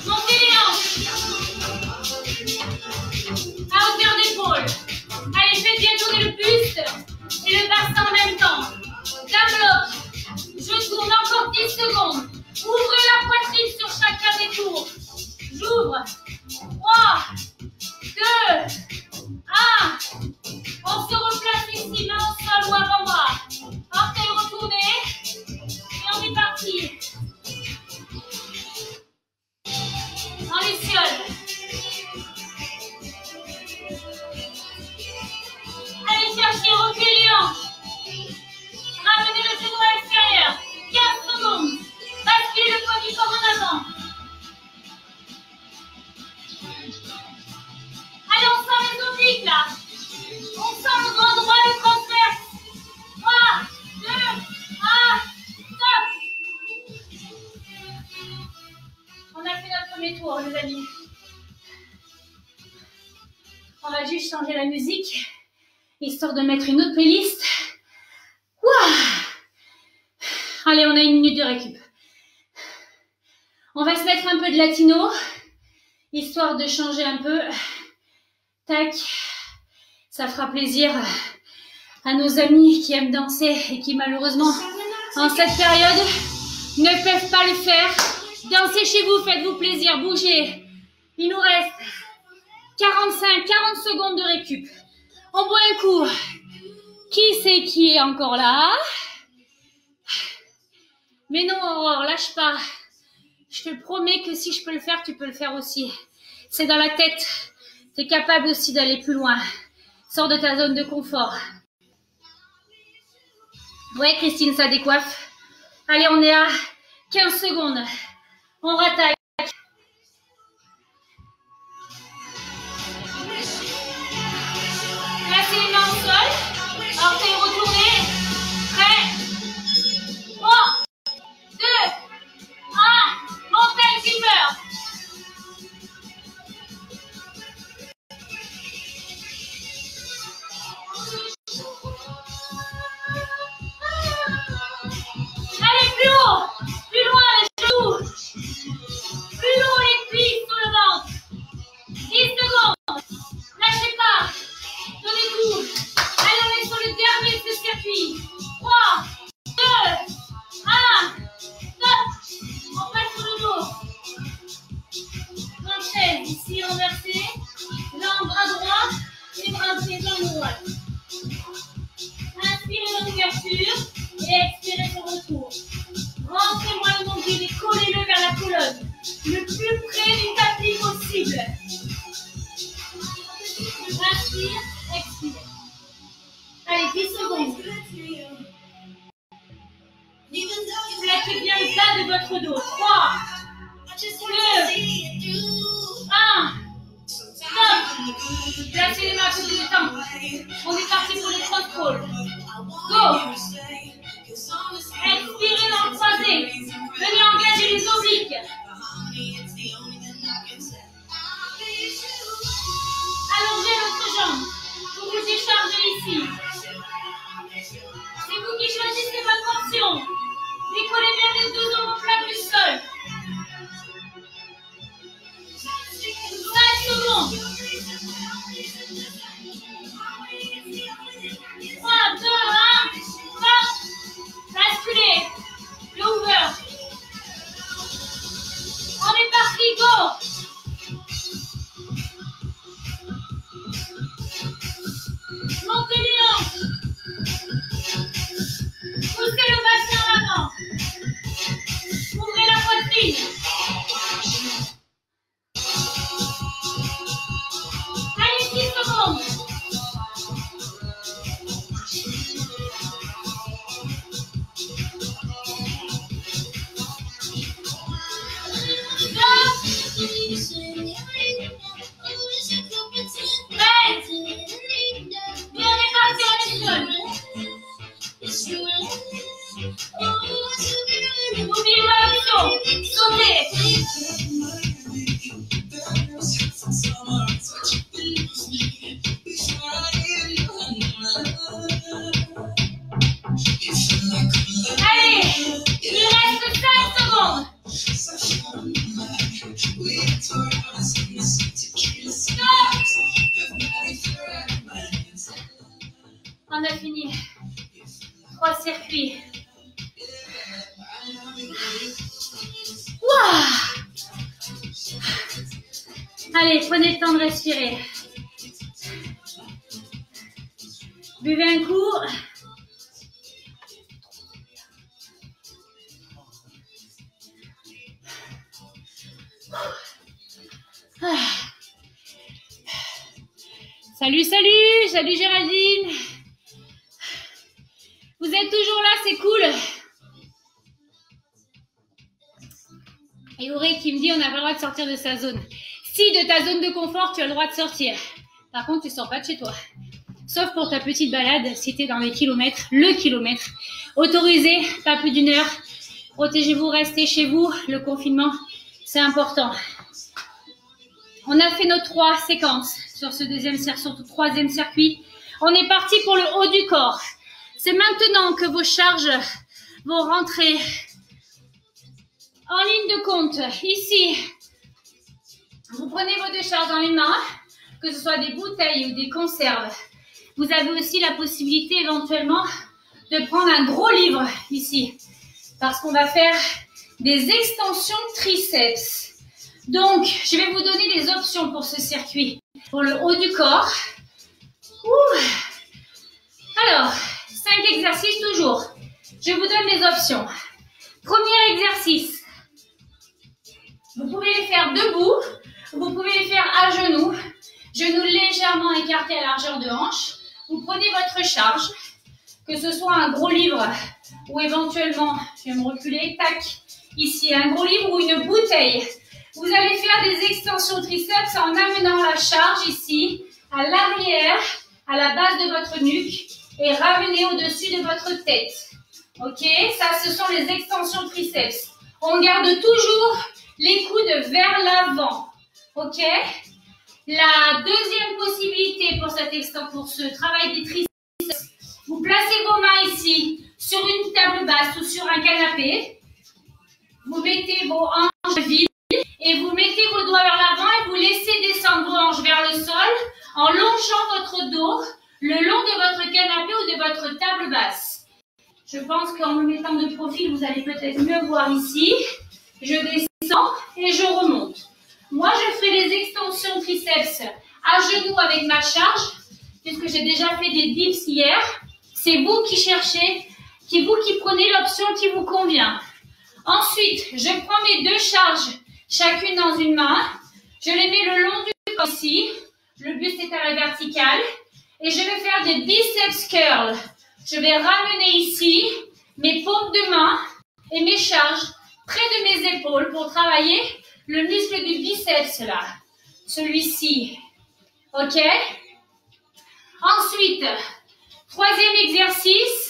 Montez les hanches. À hauteur d'épaule. Allez, faites bien tourner le buste et le bassin en même temps. Downlock. Je tourne encore 10 secondes. Ouvrez la poitrine sur chacun des tours. J'ouvre. 3, 2, 1. On se replace ici, main au sol ou avant-bras. Orteils retournés. Et on est parti. On les ciole. Allez chercher, reculez les hanches. Ramenez le genou à l'extérieur. 15 secondes. Basculez le poids du corps en avant. Allez, on sent les obliques là. On sent le grand droit, le transverse. 3, 2, 1, stop. On a fait notre premier tour, les amis. On va juste changer la musique, histoire de mettre une autre playlist. Ouah. Allez, on a 1 minute de récup. On va se mettre un peu de latino, histoire de changer un peu. Tac. Ça fera plaisir à nos amis qui aiment danser et qui malheureusement, en cette période, ne peuvent pas le faire. Dansez chez vous, faites-vous plaisir, bougez. Il nous reste 40 secondes de récup. On boit un coup. Qui c'est qui est encore là? Mais non, Aurore, lâche pas. Je te promets que si je peux le faire, tu peux le faire aussi. C'est dans la tête. Tu es capable aussi d'aller plus loin. Sors de ta zone de confort. Ouais, Christine, ça décoiffe. Allez, on est à 15 secondes. On rattaque. Placez les mains au sol. Orteils retournés. Prêt. 3, 2, 1. Mountain Climber. Allez, plus haut. Plus loin, les genoux. ceinture et expirez son retour. Rentrez-moi le nombril et collez-le vers la colonne, le plus près du tapis possible. Inspire, expire. Allez, 10 secondes. Faites bien le plat de votre dos. 3, 2, 1. Stop. Placez les mains à côté du temple. On est parti pour le cross crawl. Go. Expirez dans le croisé. Venez engager les obliques. Allongez l'autre jambe. Vous vous déchargez ici. C'est vous qui choisissez votre portion. Décollez bien les deux omoplates du sol. 5 secondes. 3, 2, 1. Stop. Basculez. Le over. On est parti, go. Montez les hanches. Poussez le bassin en avant. Ouvrez la poitrine. Allez, 6 secondes. On a fini. 3 circuits. Wow. Allez, prenez le temps de respirer. Buvez un coup. Salut, salut, salut Géraldine. Vous êtes toujours là, c'est cool. Et Auré qui me dit on n'a pas le droit de sortir de sa zone. Si, de ta zone de confort, tu as le droit de sortir. Par contre, tu ne sors pas de chez toi. Sauf pour ta petite balade, si tu es dans les kilomètres, le kilomètre. Autorisé, pas plus d'1 heure. Protégez-vous, restez chez vous. Le confinement, c'est important. On a fait nos 3 séquences sur ce troisième circuit. On est parti pour le haut du corps. C'est maintenant que vos charges vont rentrer en ligne de compte. Ici, vous prenez vos 2 charges dans les mains, que ce soit des bouteilles ou des conserves. Vous avez aussi la possibilité éventuellement de prendre un gros livre ici, parce qu'on va faire des extensions triceps. Donc, je vais vous donner des options pour ce circuit. Pour le haut du corps. Alors, 5 exercices toujours. Je vous donne des options. Premier exercice. Vous pouvez les faire debout. Vous pouvez les faire à genoux. Genoux légèrement écartés à largeur de hanche. Vous prenez votre charge. Que ce soit un gros livre ou éventuellement, je vais me reculer, tac, ici, un gros livre ou une bouteille. Vous allez faire des extensions triceps en amenant la charge ici, à l'arrière, à la base de votre nuque et ramener au-dessus de votre tête. Ok, ça ce sont les extensions triceps. On garde toujours les coudes vers l'avant. Ok, la deuxième possibilité pour ce travail des triceps, vous placez vos mains ici sur une table basse ou sur un canapé. Vous mettez vos hanches vides. Et vous mettez vos doigts vers l'avant et vous laissez descendre vos hanches vers le sol en longeant votre dos le long de votre canapé ou de votre table basse. Je pense qu'en me mettant de profil, vous allez peut-être mieux voir ici. Je descends et je remonte. Moi, je fais les extensions triceps à genoux avec ma charge, puisque j'ai déjà fait des dips hier. C'est vous qui cherchez C'est vous qui prenez l'option qui vous convient. Ensuite, je prends mes deux charges, chacune dans une main. Je les mets le long du corps ici. Le buste est à la verticale. Et je vais faire des biceps curls. Je vais ramener ici mes paumes de main et mes charges près de mes épaules pour travailler le muscle du biceps là. Celui-ci. Ok? Ensuite, troisième exercice.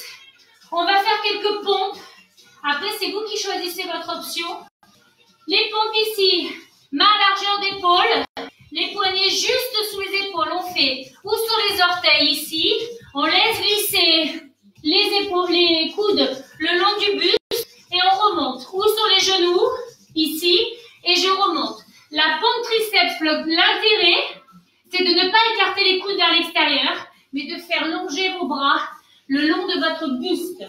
On va faire quelques pompes. Après, c'est vous qui choisissez votre option. Les pompes ici, main à largeur d'épaule. Les poignets juste sous les épaules, on fait ou sur les orteils ici. On laisse glisser les épaules, les coudes le long du buste et on remonte. Ou sur les genoux, ici, et je remonte. La pompe triceps, l'intérêt, c'est de ne pas écarter les coudes vers l'extérieur, mais de faire longer vos bras le long de votre buste.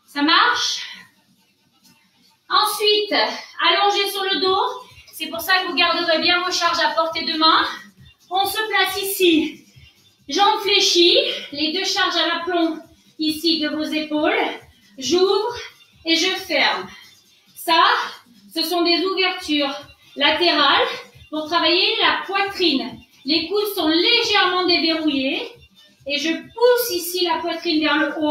Ça marche? Ensuite, allongez sur le dos. C'est pour ça que vous garderez bien vos charges à portée de main. On se place ici. Jambes fléchies, les deux charges à l'aplomb ici de vos épaules. J'ouvre et je ferme. Ça, ce sont des ouvertures latérales pour travailler la poitrine. Les coudes sont légèrement déverrouillés et je pousse ici la poitrine vers le haut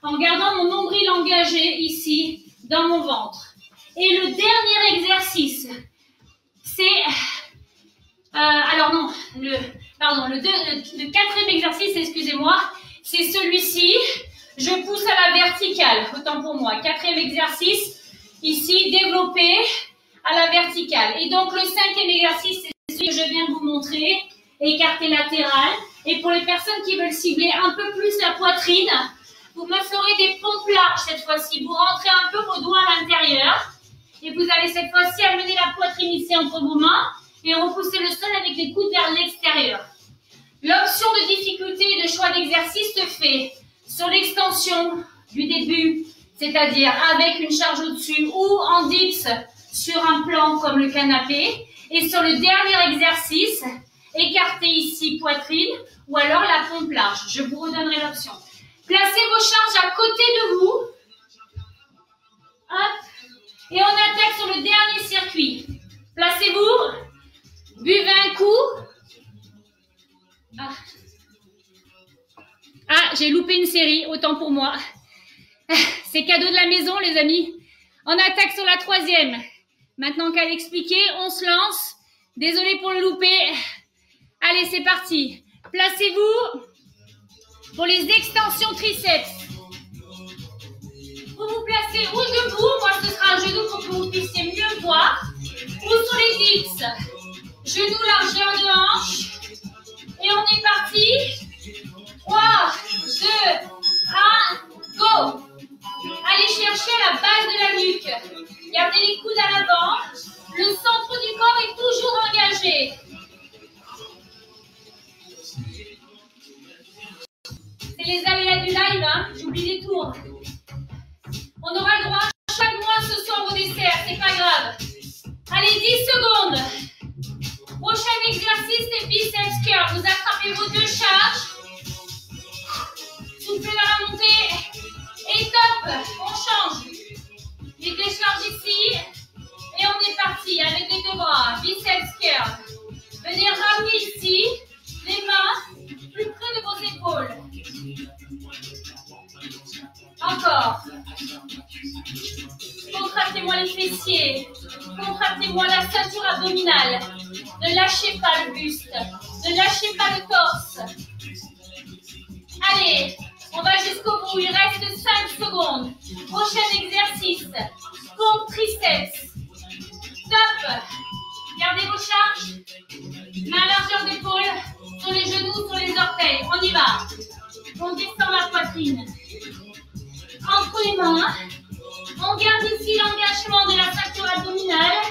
en gardant mon nombril engagé ici dans mon ventre. Et le dernier exercice, c'est... le quatrième exercice, excusez-moi, c'est celui-ci. Je pousse à la verticale, autant pour moi. Quatrième exercice, ici, développé à la verticale. Et donc, le cinquième exercice, c'est celui que je viens de vous montrer, écarté latéral. Et pour les personnes qui veulent cibler un peu plus la poitrine, vous me ferez des pompes larges cette fois-ci. Vous rentrez un peu vos doigts à l'intérieur. Et vous allez cette fois-ci amener la poitrine ici entre vos mains et repousser le sol avec les coudes vers l'extérieur. L'option de difficulté et de choix d'exercice se fait sur l'extension du début, c'est-à-dire avec une charge au-dessus ou en dips sur un plan comme le canapé. Et sur le dernier exercice, écarté ici poitrine ou alors la pompe large. Je vous redonnerai l'option. Placez vos charges à côté de vous. Hop. Et on attaque sur le dernier circuit. Placez-vous. Buvez un coup. Ah, j'ai loupé une série, autant pour moi. C'est cadeau de la maison, les amis. On attaque sur la troisième. Maintenant qu'à l'expliquer, on se lance. Désolée pour le louper. Allez, c'est parti. Placez-vous pour les extensions triceps. Vous vous placez ou debout, moi ce sera un genou pour que vous puissiez mieux voir, ou sur les dips. Genoux largeur de hanche. Et on est parti. 3, 2, 1, go. Allez chercher la base de la nuque. Gardez les coudes à l'avant. Le centre du corps est toujours engagé. C'est les aléas du live, hein. J'oublie les tours. On aura le droit chaque mois ce soir au dessert, c'est pas grave. Allez, 10 secondes. Prochain exercice, c'est biceps curl. Vous attrapez vos deux charges. Soufflez dans la montée. Et top, on change. Les deux charges ici. Et on est parti avec les deux bras. Biceps curl. Venez ramener ici les mains plus près de vos épaules. Encore. Contractez-moi les fessiers. Contractez-moi la ceinture abdominale. Ne lâchez pas le buste. Ne lâchez pas le torse. Allez, on va jusqu'au bout. Il reste 5 secondes. Prochain exercice. Pompe triceps. Top. Gardez vos charges. Main à largeur d'épaule. Sur les genoux, sur les orteils. On y va. On descend la poitrine. Entre les mains. On garde ici l'engagement de la ceinture abdominale.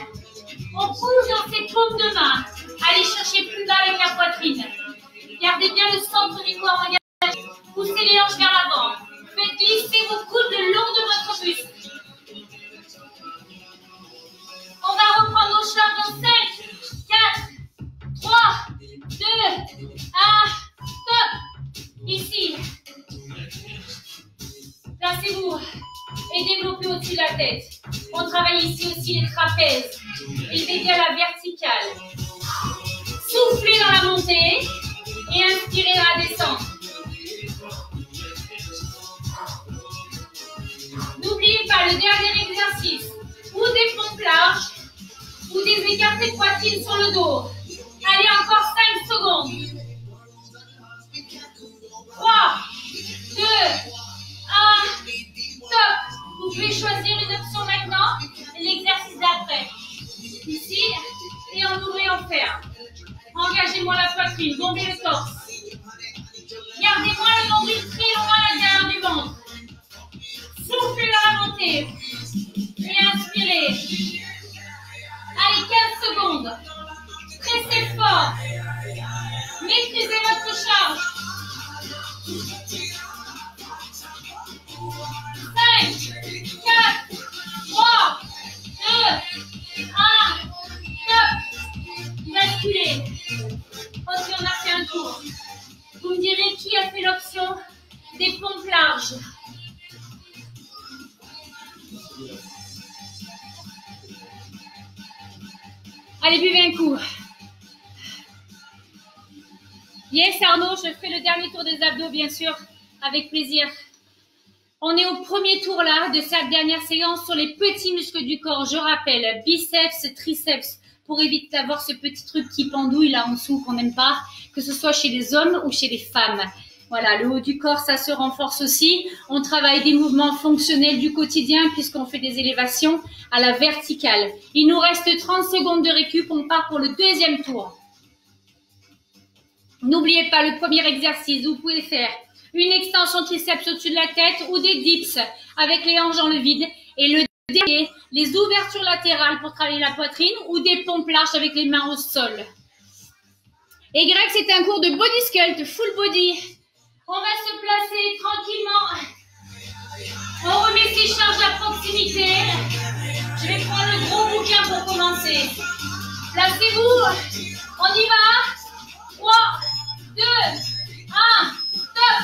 On pousse dans ses paumes de main. Allez chercher plus bas avec la poitrine. Gardez bien le centre du corps engagé. Poussez les hanches vers l'avant. Faites glisser vos coudes le long de votre buste. On va reprendre nos charges dans 5, 4, 3, 2, 1. Stop. Ici. Placez-vous et développez au-dessus de la tête. On travaille ici aussi les trapèzes et le dédié à la verticale. Soufflez dans la montée et inspirez dans la descente. N'oubliez pas le dernier exercice, ou des pompes larges, ou des écartés de poitrine sur le dos. Allez, encore 5 secondes. 3, 2, 1, top. Vous pouvez choisir une option maintenant, l'exercice d'après. Ici, et on ouvre et on ferme. Engagez-moi la poitrine, bombez le torse. Gardez-moi le nombril très loin à l'intérieur du ventre. Soufflez dans la montée. Et inspirez. Allez, 15 secondes. Pressez fort. Maîtrisez votre charge. 5, 4, 3, 2, 1, top. Basculez. Ok, on a fait un tour. Vous me direz qui a fait l'option des pompes larges. Allez, buvez un coup. Yes, Arnaud, je ferai le dernier tour des abdos, bien sûr, avec plaisir. On est au premier tour là de cette dernière séance sur les petits muscles du corps. Je rappelle, biceps, triceps, pour éviter d'avoir ce petit truc qui pendouille là en dessous qu'on n'aime pas, que ce soit chez les hommes ou chez les femmes. Voilà, le haut du corps, ça se renforce aussi. On travaille des mouvements fonctionnels du quotidien puisqu'on fait des élévations à la verticale. Il nous reste 30 secondes de récup, on part pour le deuxième tour. N'oubliez pas le premier exercice, vous pouvez faire une extension triceps au-dessus de la tête ou des dips avec les hanches dans le vide. Et le dernier, les ouvertures latérales pour travailler la poitrine ou des pompes larges avec les mains au sol. Et Greg, c'est un cours de body sculpt, full body. On va se placer tranquillement. On remet ses charges à proximité. Je vais prendre le gros bouquin pour commencer. Placez-vous. On y va. 3, 2, 1. Top.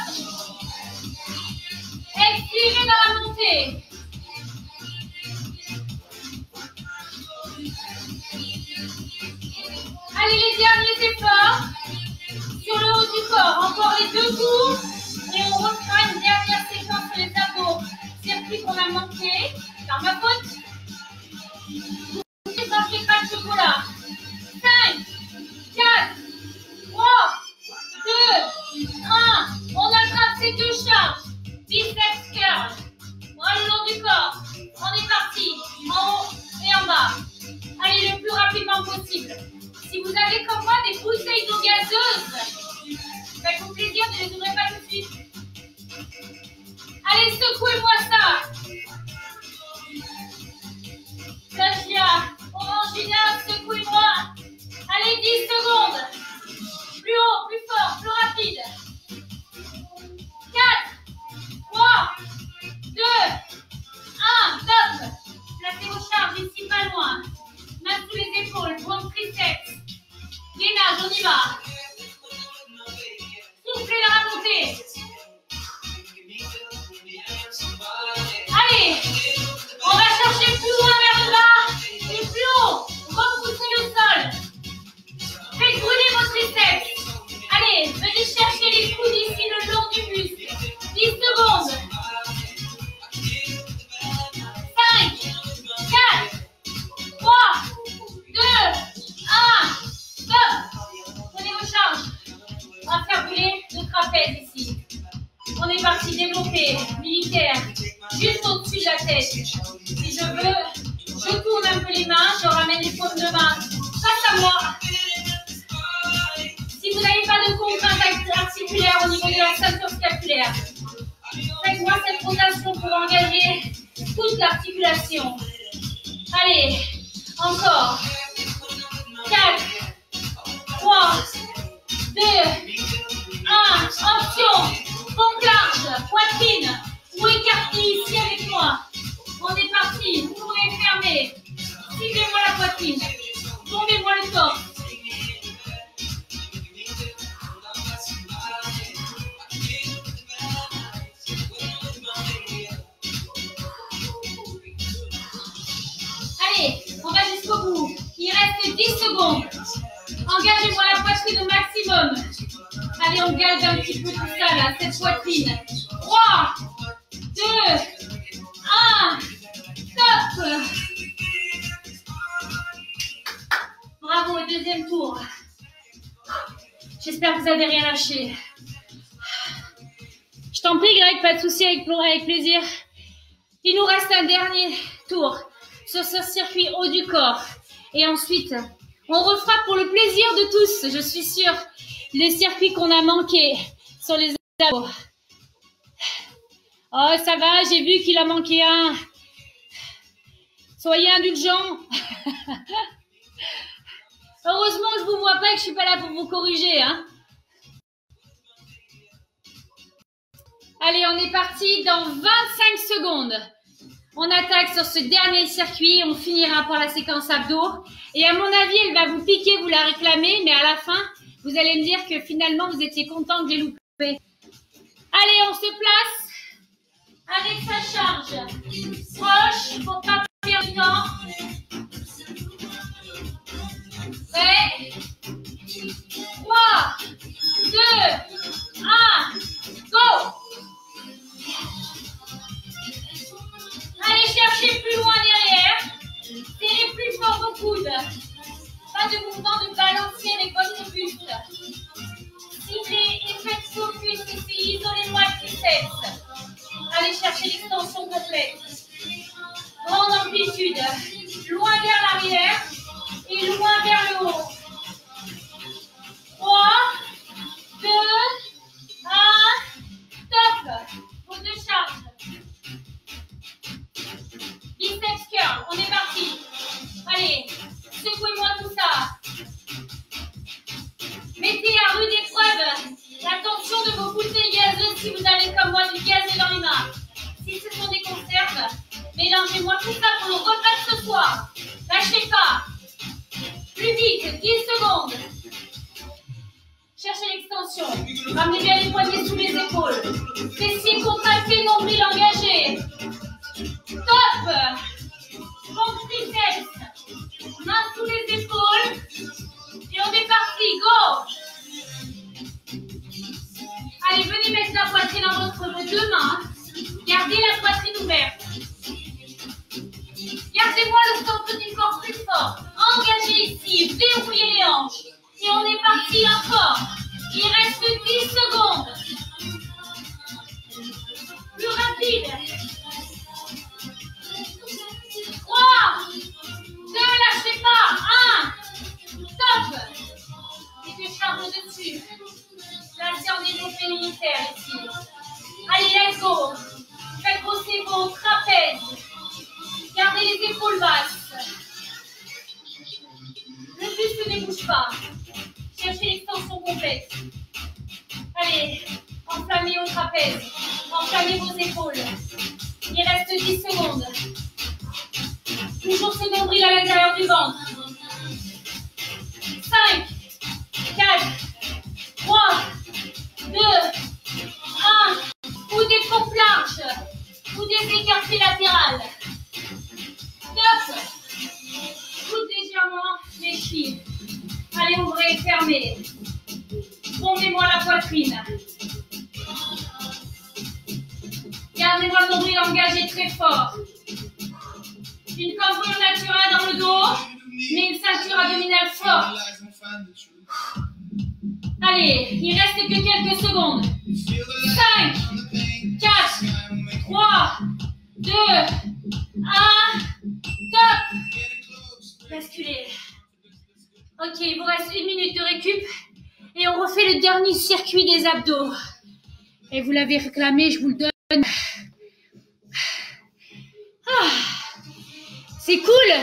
Expirez dans la montée. Allez, les derniers efforts. Sur le haut du corps, encore les 2 coups. Et on refera une dernière séquence sur les abdos. Circuit qu'on a manqué. Par ma faute. Vous ne mangez pas de chocolat. 5, 4, 3, 2, 1. On attrape ces 2 charges. Biceps curl. Bras le long du corps. On est parti. En haut et en bas. Allez, le plus rapidement possible. Si vous avez comme moi des bouteilles d'eau gazeuse, faites-vous plaisir, ne les ouvrez pas tout de suite. Allez, secouez-moi ça. Saskia, Orangina, secouez-moi. Allez, 10 secondes. Plus haut, plus fort, plus rapide. 4, 3, 2, 1, top. Placez vos charges ici, pas loin. Main sous les épaules, ventre triceps. Gainage, on y va. Soufflez dans la montée. Allez, on va chercher plus loin vers le bas et plus haut. Repoussez le sol. Faites brûler vos triceps. Allez, venez chercher les coudes ici le long du buste. 10 secondes. 5, 4, 3, 2, 1, stop. Prenez vos charges. On va faire brûler le trapèze ici. On est parti développer, militaire, juste au-dessus de la tête. Si je veux, je tourne un peu les mains, je ramène les paumes de main face à moi. Si vous n'avez pas de contrainte articulaire au niveau de la ceinture scapulaire, faites-moi cette rotation pour engager toute l'articulation. Allez, encore. 4, 3, 2, 1. Option. Pompe large, poitrine ou écartée ici avec moi. On est parti. Vous pouvez fermer. Suivez-moi la poitrine. Tombez-moi le torse. secondes. Engagez-moi la poitrine au maximum. Allez, on garde un petit peu tout ça là, cette poitrine. 3, 2, 1. Top. Bravo, au deuxième tour. J'espère que vous n'avez rien lâché. Je t'en prie, Greg, pas de souci, avec plaisir. Il nous reste un dernier tour sur ce circuit haut du corps. Et ensuite, on refera pour le plaisir de tous, je suis sûre, les circuits qu'on a manqués sur les abdos. Oh, ça va, j'ai vu qu'il a manqué un. Soyez indulgents. Heureusement, je vous vois pas et que je suis pas là pour vous corriger, hein. Allez, on est parti dans 25 secondes. On attaque sur ce dernier circuit. On finira par la séquence abdos. Et à mon avis, elle va vous piquer, vous la réclamez. Mais à la fin, vous allez me dire que finalement, vous étiez content que j'ai loupé. Allez, on se place avec sa charge. Proche pour pas perdre du temps. Prêt? 3, 2, 1, go! Allez chercher plus loin derrière. Serrez plus fort vos coudes. Pas de mouvement de balancier avec votre buste. Ciblez et faites focus ici. Isolez-moi le triceps. Allez chercher l'extension complète. Grande amplitude. Loin vers l'arrière et loin vers le haut. 3, 2, 1. Top. Vos deux charges. Biceps curl, on est parti. Allez, secouez-moi tout ça. Mettez à rude épreuve la tension de vos bouteilles gazeuses si vous avez comme moi du gazé dans les mains. Si ce sont des conserves, mélangez-moi tout ça pour le repas de ce soir. Lâchez pas. Plus vite, 10 secondes. Cherchez l'extension. Ramenez bien les poignets sous les épaules. Fessiers contractés, nombril engagé. Top. Bon triceps. Main sous les épaules. Et on est parti. Go. Allez, venez mettre la poitrine entre vos deux mains. Gardez la poitrine ouverte. Gardez-moi le centre du corps plus fort. Engagez ici. Verrouillez les hanches. Et on est parti encore. Il reste 10 secondes. Plus rapide. 3, 2, lâchez pas. 1. Top. Et deux charges dessus. Là, c'est en développé militaire ici. Allez, let's go. Faites grosser vos trapèzes. Gardez les épaules basses. Le buste ne bouge pas. Cherchez l'extension complète. Allez, enflammez au trapèze. Enflammez vos épaules. Il reste 10 secondes. Toujours ce nombril à l'intérieur du ventre. 5, 4, 3, 2, 1. Ou des pompes larges. Ou des écartés latérales. Top. Coude légèrement fléchi. Allez, ouvrez, fermez. Bombez-moi la poitrine. Gardez-moi le nombril engagé très fort. Une cambrure naturelle dans le dos, mais une ceinture abdominale forte. Allez, il reste que quelques secondes. 5, 4, 3, 2, 1. Top. Basculez. Ok, il vous reste 1 minute de récup. Et on refait le dernier circuit des abdos. Et vous l'avez réclamé, je vous le donne. Ah, c'est cool.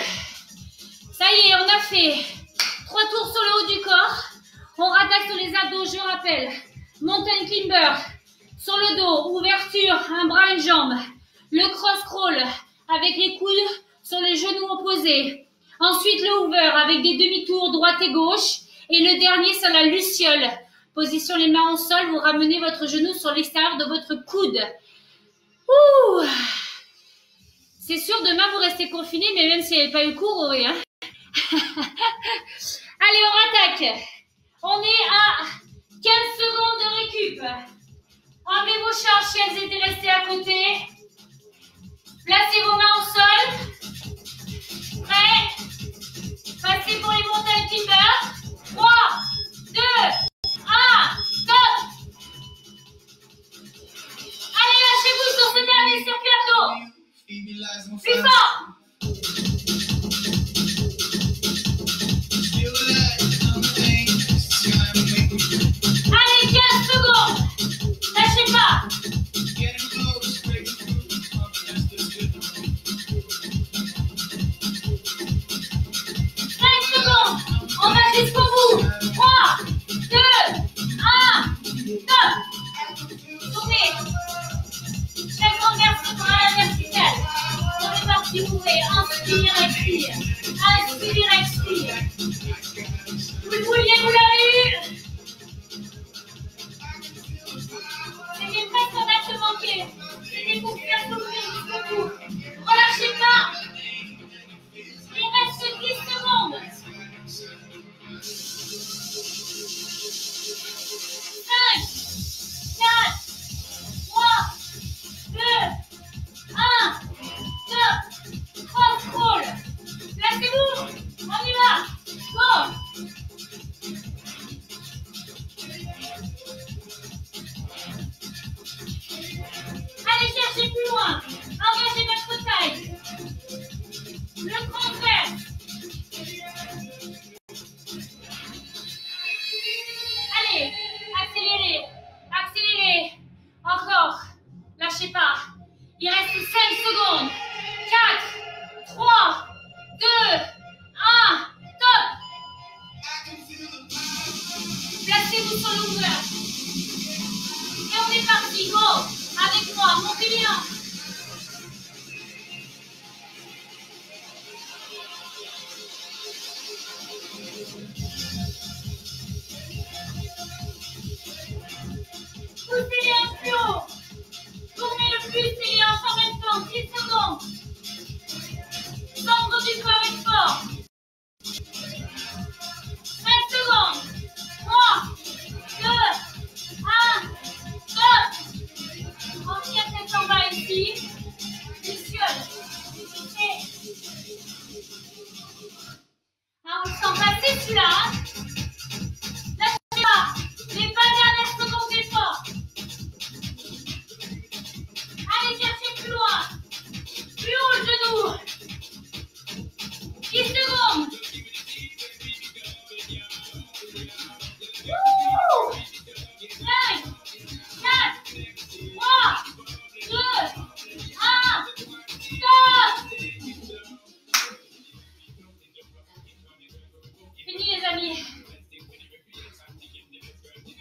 Ça y est, on a fait 3 tours sur le haut du corps. On rattaque sur les abdos, je rappelle. Mountain climber. Sur le dos, ouverture, un bras, une jambe. Le cross crawl avec les coudes sur les genoux opposés. Ensuite, le hoover avec des demi-tours droite et gauche. Et le dernier, c'est la luciole. Position les mains au sol, vous ramenez votre genou sur l'extérieur de votre coude. Ouh. C'est sûr, demain, vous restez confiné, mais même s'il n'y avait pas eu cours, oui, hein. Allez, on rattaque. On est à 15 secondes de récup. Enlevez vos charges si elles étaient restées à côté. Placez vos mains au sol. Prêt? Passez pour les montagnes timber. 3, 2, 1, stop. Allez, lâchez-vous sur ce dernier circuit abdos. Plus fort. Allez, 15 secondes. Lâchez pas. 5 secondes. On va jusqu'au bout. 3, 2, 1, stop. Tournez. Chaque renverse sera à la verticale. On est parti, vous pouvez inspire, expire. Inspire, expire. Vous vouliez, vous l'avez eu. C'était presque un acte manqué. C'était pour faire souffrir jusqu'au bout. Relâchez pas. Il reste 10 secondes. 5, 4, 3, 2, 1. Stop. Cross roll. Placez-vous. On y va. Go. Allez chercher plus loin. Engagez votre taille. Le transverse. Allez, accélérez. Accélérez. Encore. Lâchez pas. Il reste 5 secondes. 4, 3, 2, 1. Top. Placez-vous sur le hauteur. Et on est parti. Go. Avec moi. Montez bien. Poussez les hanches plus haut. Tournez le plus et les hanches en même temps. 10 secondes. Centre du corps est fort. 5 secondes. 3, 2, 1. Stop. On tire cette en bas ici. Viciole. Et... Ah, on le sent passer celui-là. Hein. Lâchez pas. Les 20 dernières secondes d'effort. Allez chercher plus loin. Plus haut le genou. 10 secondes. Wouh. 5, 4, 3, 2, 1. Stop. Fini les amis.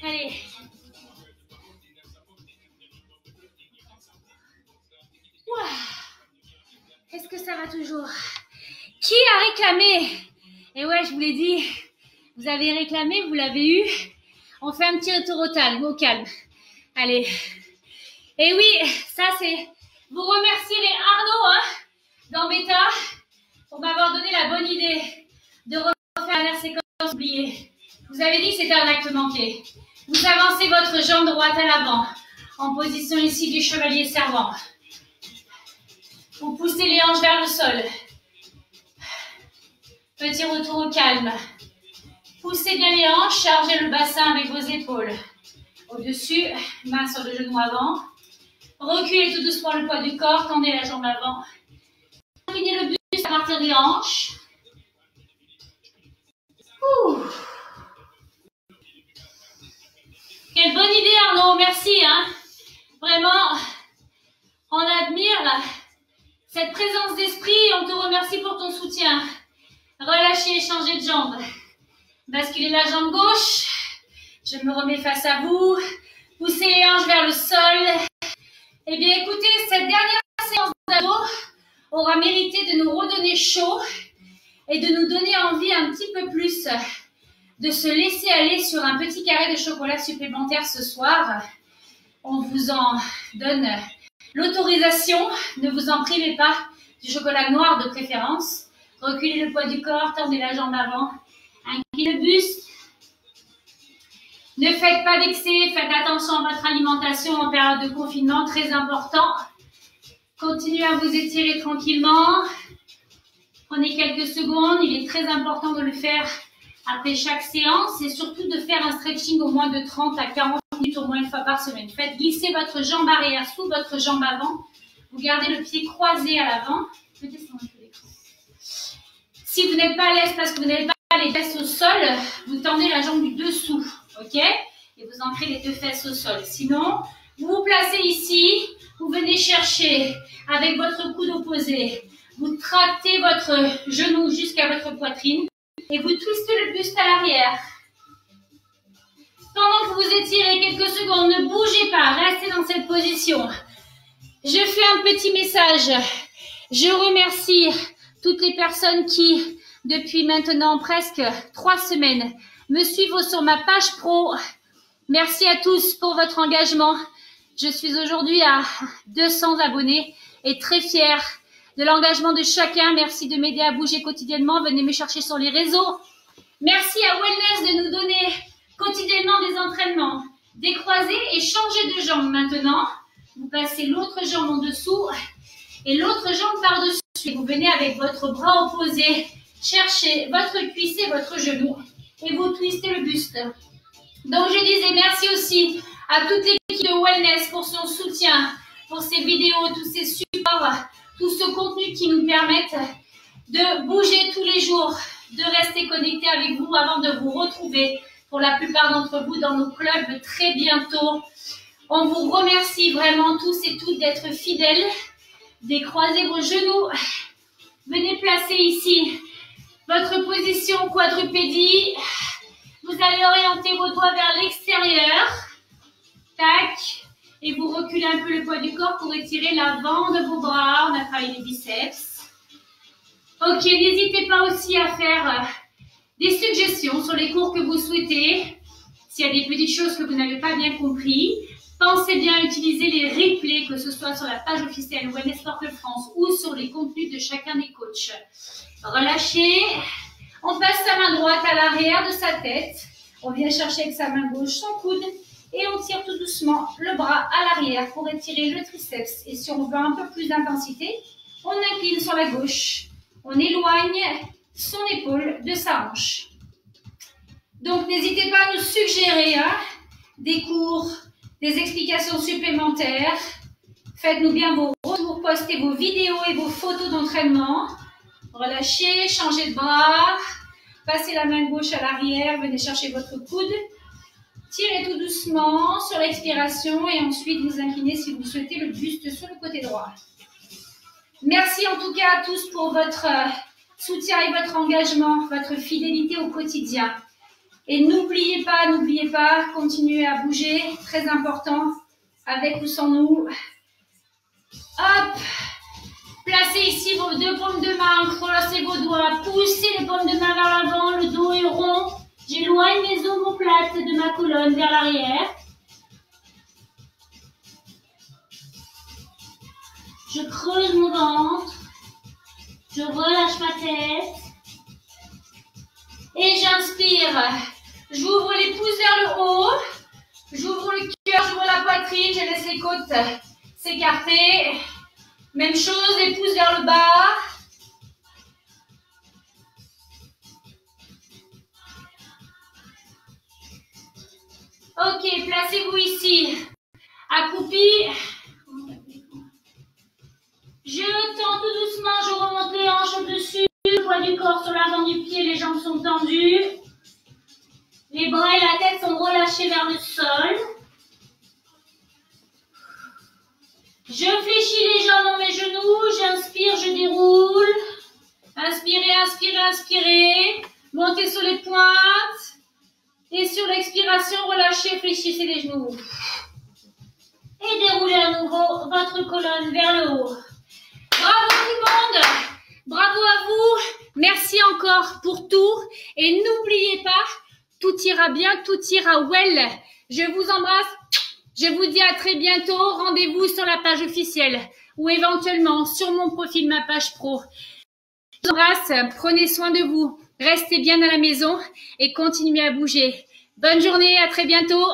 Allez. Ouah. Est-ce que ça va toujours? Qui a réclamé? Et ouais, je vous l'ai dit, vous avez réclamé, vous l'avez eu. On fait un petit retour au calme. Allez. Et oui, ça c'est... Vous remercierez Arnaud Gambetta pour m'avoir donné la bonne idée de refaire la dernière séquence oubliée. Vous avez dit que c'était un acte manqué. Vous avancez votre jambe droite à l'avant, en position ici du chevalier servant. Vous poussez les hanches vers le sol. Petit retour au calme. Poussez bien les hanches, chargez le bassin avec vos épaules. Au-dessus, main sur le genou avant. Reculez tout doucement le poids du corps, tendez la jambe avant. Inclinez le buste à partir des hanches. Ouh. Quelle bonne idée Arnaud, merci. Vraiment, on admire cette présence d'esprit et on te remercie pour ton soutien. Relâchez et changez de jambe. Basculez la jambe gauche. Je me remets face à vous. Poussez les hanches vers le sol. Eh bien, écoutez, cette dernière séance d'abdos aura mérité de nous redonner chaud et de nous donner envie un petit peu plus de se laisser aller sur un petit carré de chocolat supplémentaire ce soir. On vous en donne l'autorisation. Ne vous en privez pas, du chocolat noir de préférence. Reculez le poids du corps, tendez la jambe avant. Inclinez le buste. Ne faites pas d'excès, faites attention à votre alimentation en période de confinement, très important. Continuez à vous étirer tranquillement. Prenez quelques secondes, il est très important de le faire après chaque séance et surtout de faire un stretching au moins de 30 à 40 minutes au moins une fois par semaine. Faites glisser votre jambe arrière sous votre jambe avant. Vous gardez le pied croisé à l'avant. Je descends un peu l'écran. Si vous n'êtes pas à l'aise parce que vous n'avez pas les fesses au sol, vous tendez la jambe du dessous, ok? Et vous ancrez les deux fesses au sol. Sinon, vous vous placez ici, vous venez chercher avec votre coude opposé. Vous tractez votre genou jusqu'à votre poitrine et vous twistez le buste à l'arrière. Pendant que vous étirez quelques secondes, ne bougez pas, restez dans cette position. Je fais un petit message. Je remercie toutes les personnes qui, depuis maintenant presque 3 semaines, me suivent sur ma page pro. Merci à tous pour votre engagement. Je suis aujourd'hui à 200 abonnés et très fière de l'engagement de chacun. Merci de m'aider à bouger quotidiennement. Venez me chercher sur les réseaux. Merci à Wellness de nous donner quotidiennement des entraînements. Décroisez et changez de jambe maintenant. Vous passez l'autre jambe en dessous et l'autre jambe par-dessus. Vous venez avec votre bras opposé chercher votre cuisse et votre genou et vous twistez le buste. Donc je disais merci aussi à toute l'équipe de Wellness pour son soutien, pour ces vidéos, tous ces supports, tout ce contenu qui nous permettent de bouger tous les jours, de rester connectés avec vous avant de vous retrouver pour la plupart d'entre vous dans nos clubs très bientôt. On vous remercie vraiment tous et toutes d'être fidèles. Décroisez vos genoux. Venez placer ici votre position quadrupédie. Vous allez orienter vos doigts vers l'extérieur. Tac. Et vous reculez un peu le poids du corps pour étirer l'avant de vos bras. On a travaillé les biceps. Ok, n'hésitez pas aussi à faire des suggestions sur les cours que vous souhaitez. S'il y a des petites choses que vous n'avez pas bien compris, pensez bien à utiliser les replays, que ce soit sur la page officielle Wellness Sport Club France ou sur les contenus de chacun des coachs. Relâchez. On passe sa main droite à l'arrière de sa tête. On vient chercher avec sa main gauche son coude. Et on tire tout doucement le bras à l'arrière pour étirer le triceps. Et si on veut un peu plus d'intensité, on incline sur la gauche. On éloigne son épaule de sa hanche. Donc, n'hésitez pas à nous suggérer des cours, des explications supplémentaires. Faites-nous bien vos retours, postez vos vidéos et vos photos d'entraînement. Relâchez, changez de bras. Passez la main gauche à l'arrière, venez chercher votre coude. Tirez tout doucement sur l'expiration et ensuite vous inclinez si vous souhaitez le buste sur le côté droit. Merci en tout cas à tous pour votre soutien et votre engagement, votre fidélité au quotidien. Et n'oubliez pas, continuez à bouger, très important, avec ou sans nous. Hop, placez ici vos deux paumes de main, croisez vos doigts, poussez les paumes de main vers l'avant, le dos est rond. J'éloigne mes omoplates de ma colonne vers l'arrière. Je creuse mon ventre. Je relâche ma tête. Et j'inspire. J'ouvre les pouces vers le haut. J'ouvre le cœur, j'ouvre la poitrine. Je laisse les côtes s'écarter. Même chose, les pouces vers le bas. Ok, placez-vous ici, accroupi. Je tends tout doucement, je remonte les hanches au-dessus, le poids du corps sur l'avant du pied, les jambes sont tendues. Les bras et la tête sont relâchés vers le sol. Je fléchis les jambes dans mes genoux, j'inspire, je déroule. Inspirez, inspirez, inspirez. Montez sur les pointes. Et sur l'expiration, relâchez, fléchissez les genoux. Et déroulez à nouveau votre colonne vers le haut. Bravo tout le monde. Bravo à vous. Merci encore pour tout. Et n'oubliez pas, tout ira bien, tout ira well. Je vous embrasse. Je vous dis à très bientôt. Rendez-vous sur la page officielle ou éventuellement sur mon profil, ma page pro. Je vous embrasse, prenez soin de vous, restez bien à la maison et continuez à bouger. Bonne journée, à très bientôt.